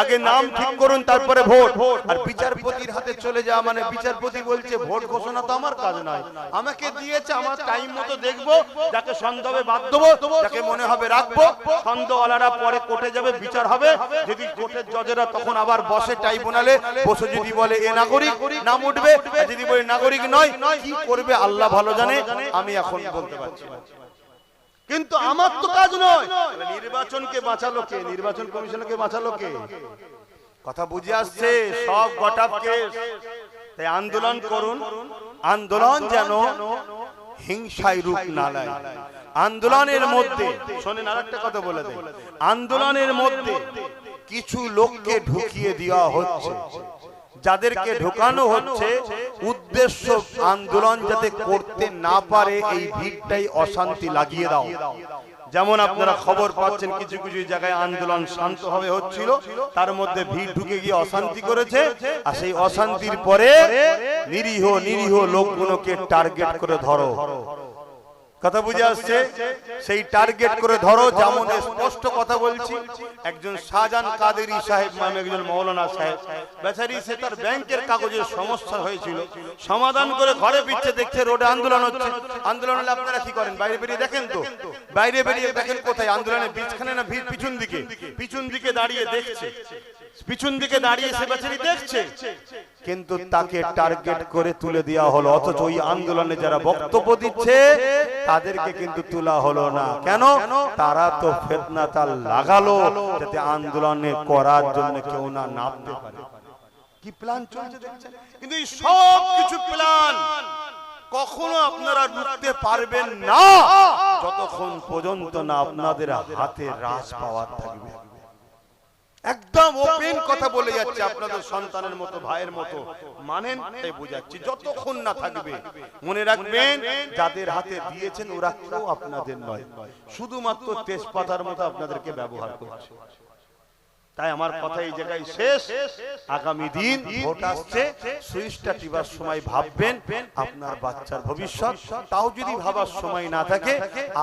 আগে নাম ঠিক করুন তারপরে ভোট। আর বিচারপতির হাতে চলে যাওয়া মানে বিচারপতি বলছে ভোট ঘোষণা তো আমার কাজ নয়, আমাকে দিয়েছে, আমার টাইম মতো দেখবো, যাকে সন্দেহে বাদ দেবো, যাকে মনে হবে রাখবো, সন্দেহওয়ালারা পরে কোর্টে যাবে, বিচার হবে। যদি কোর্টের জজেরা তখন আবার বসে ট্রাইব্যুনালে বসে, যদি বলে এ নাগরিক, নাম উঠবে, যদি বলে নাগরিক নয়, কি করবে আল্লাহ ভালো জানে, আমি এখন বলতে পারছি না। কিন্তু আমার তো কাজ নয়। নির্বাচনকে বাঁচালো কে? নির্বাচন কমিশনকে বাঁচালো কে? কথা বুঝে আসছে? সব গটাপ কেস। তাই আন্দোলন করুন, আন্দোলন যেন হিংসায় রূপ না নেয়। আন্দোলনের মধ্যে শোনেন, আরেকটা কথা বলে দেই, আন্দোলনের মধ্যে কিছু লোককে ঢুকিয়ে দেওয়া হচ্ছে, যাদেরকে ঢোকানো হচ্ছে উদ্দেশ্য আন্দোলন যাতে করতে না পারে, এই ভিড়টাই অশান্তি লাগিয়ে দাও। যেমন আপনারা খবর পাচ্ছেন কিছু কিছু জায়গায় আন্দোলন শান্তভাবে হচ্ছিল, তার মধ্যে ভিড় ঢুকে গিয়ে অশান্তি করেছে, আর সেই অশান্তির পরে নিরীহ নিরীহ লোকগুলোকে টার্গেট করে ধরো। কথা বুঝে আসছে? সেই টার্গেট করে ধরো। যেমন স্পষ্ট কথা বলছি, একজন শাহজাহান কাদেরী সাহেব নামে একজন মৌলানা সাহেব, বেচারি সে তার ব্যাংকের কাগজের সমস্যা হয়েছিল, সমাধান করে ঘরে ফিরছে, দেখছে রোডে আন্দোলন হচ্ছে। আন্দোলন হলে আপনারা কি করেন? বাইরে বেরিয়ে দেখেন তো, বাইরে বেরিয়ে দেখেন কোথায় আন্দোলনের বীজখানে না ভিড় পিছন দিকে, পিছন দিকে দাঁড়িয়ে দেখছে, পিছন দিকে দাঁড়িয়ে সে বেচারি দেখছে, কিন্তু তাকে টার্গেট করে তুলে দেওয়া হলো। অথচ ওই আন্দোলনে যারা বক্তব্য দিচ্ছে তাদেরকে কিন্তু তোলা হলো না। কেন? তারা তো ফিতনা তাল লাগালো যাতে আন্দোলনে করার জন্য কেউ না নামতে পারে। কি প্ল্যান চলছে দেখছেন? কিন্তু এই সব কিছু প্ল্যান কখনো আপনারা রুখতে পারবেন না যতক্ষণ পর্যন্ত না আপনাদের হাতে রাজ পাওয়ার থাকবে। একদম ওপেন কথা বলে যাচ্ছে, আপনাদের সন্তানের মতো, ভাইয়ের মতো মানেন, তাই বুঝাচ্ছি। যতক্ষণ না থাকবে মনে রাখবেন, যাদের হাতে দিয়েছেন ওরা কেউ আপনাদের নয়, শুধুমাত্র তেজপাতার মতো আপনাদেরকে ব্যবহার করছে। তাই আমার কথা এই জায়গায় শেষ। আগামী দিন ভোট আসছে, সুইচটা টিপার সময় ভাববেন আপনার বাচ্চার ভবিষ্যৎ। তাও যদি ভাবার সময় না থাকে,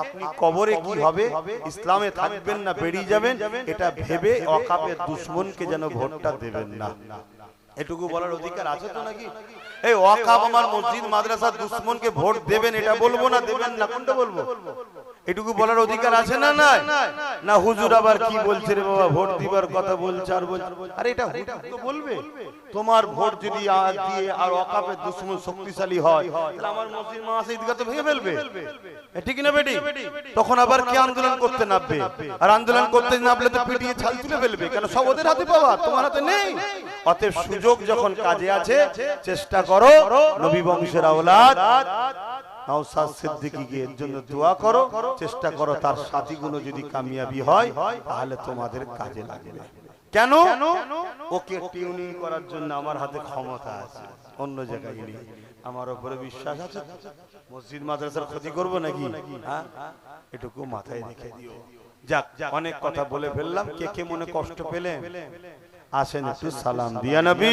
আপনি কবরে কি হবে, ইসলামে থাকবেন না বেরিয়ে যাবেন, এটা ভেবে অকাপের দুশ্মনকে যেন ভোটটা দেবেন না। এটুকু বলার অধিকার আছে তো নাকি? এই ওয়াকাব আমার মসজিদ মাদ্রাসার দুশ্মনকে ভোট দেবেন এটা বলবো না দেবেন না, কোনটা বলবো? এটুকু বলার অধিকার আছে না? নাই না। হুজুর আবার কি বলছে রে বাবা, ভোট দিবার কথা বলছে আর বলছে, আরে এটা হুজুর তো বলবে। তোমার ভোট যদি দিয়ে আর ওয়াকাফের দুশমন শক্তিশালী হয়, তাহলে আমার মসজিদ মাদ্রাসা ঈদগাহ তো ভেঙে ফেলবে, ঠিক না বেটি? তখন আবার কি আন্দোলন করতে নামবে, আর আন্দোলন করতে নামলে তো পিটিয়ে ছাল তুলে ফেলবে। কেন? সব ওদের হাতে পাওয়া, তোমার হাতে নেই। অতএব সুযোগ যখন কাজে আছে, চেষ্টা করো নবী বংশের আওলাদ নওশাদ সিদ্দিকীকে এর জন্য দোয়া করো, চেষ্টা করো তার সাথীগুলো যদি কামিয়াবি হয় তাহলে তোমাদের কাজে লাগবে। কেন? ওকে টিউনিং করার জন্য আমার হাতে ক্ষমতা আছে, অন্য জায়গায় নেই। আমার উপরে বিশ্বাস আছে, মসজিদ মাদ্রাসার ক্ষতি করবো নাকি? হ্যাঁ, এটুকু মাথায় রেখে দিও। যাক, অনেক কথা বলে ফেললাম। কে কে মনে কষ্ট পেলেন আসেন একটু সালাম দিয়া নবী।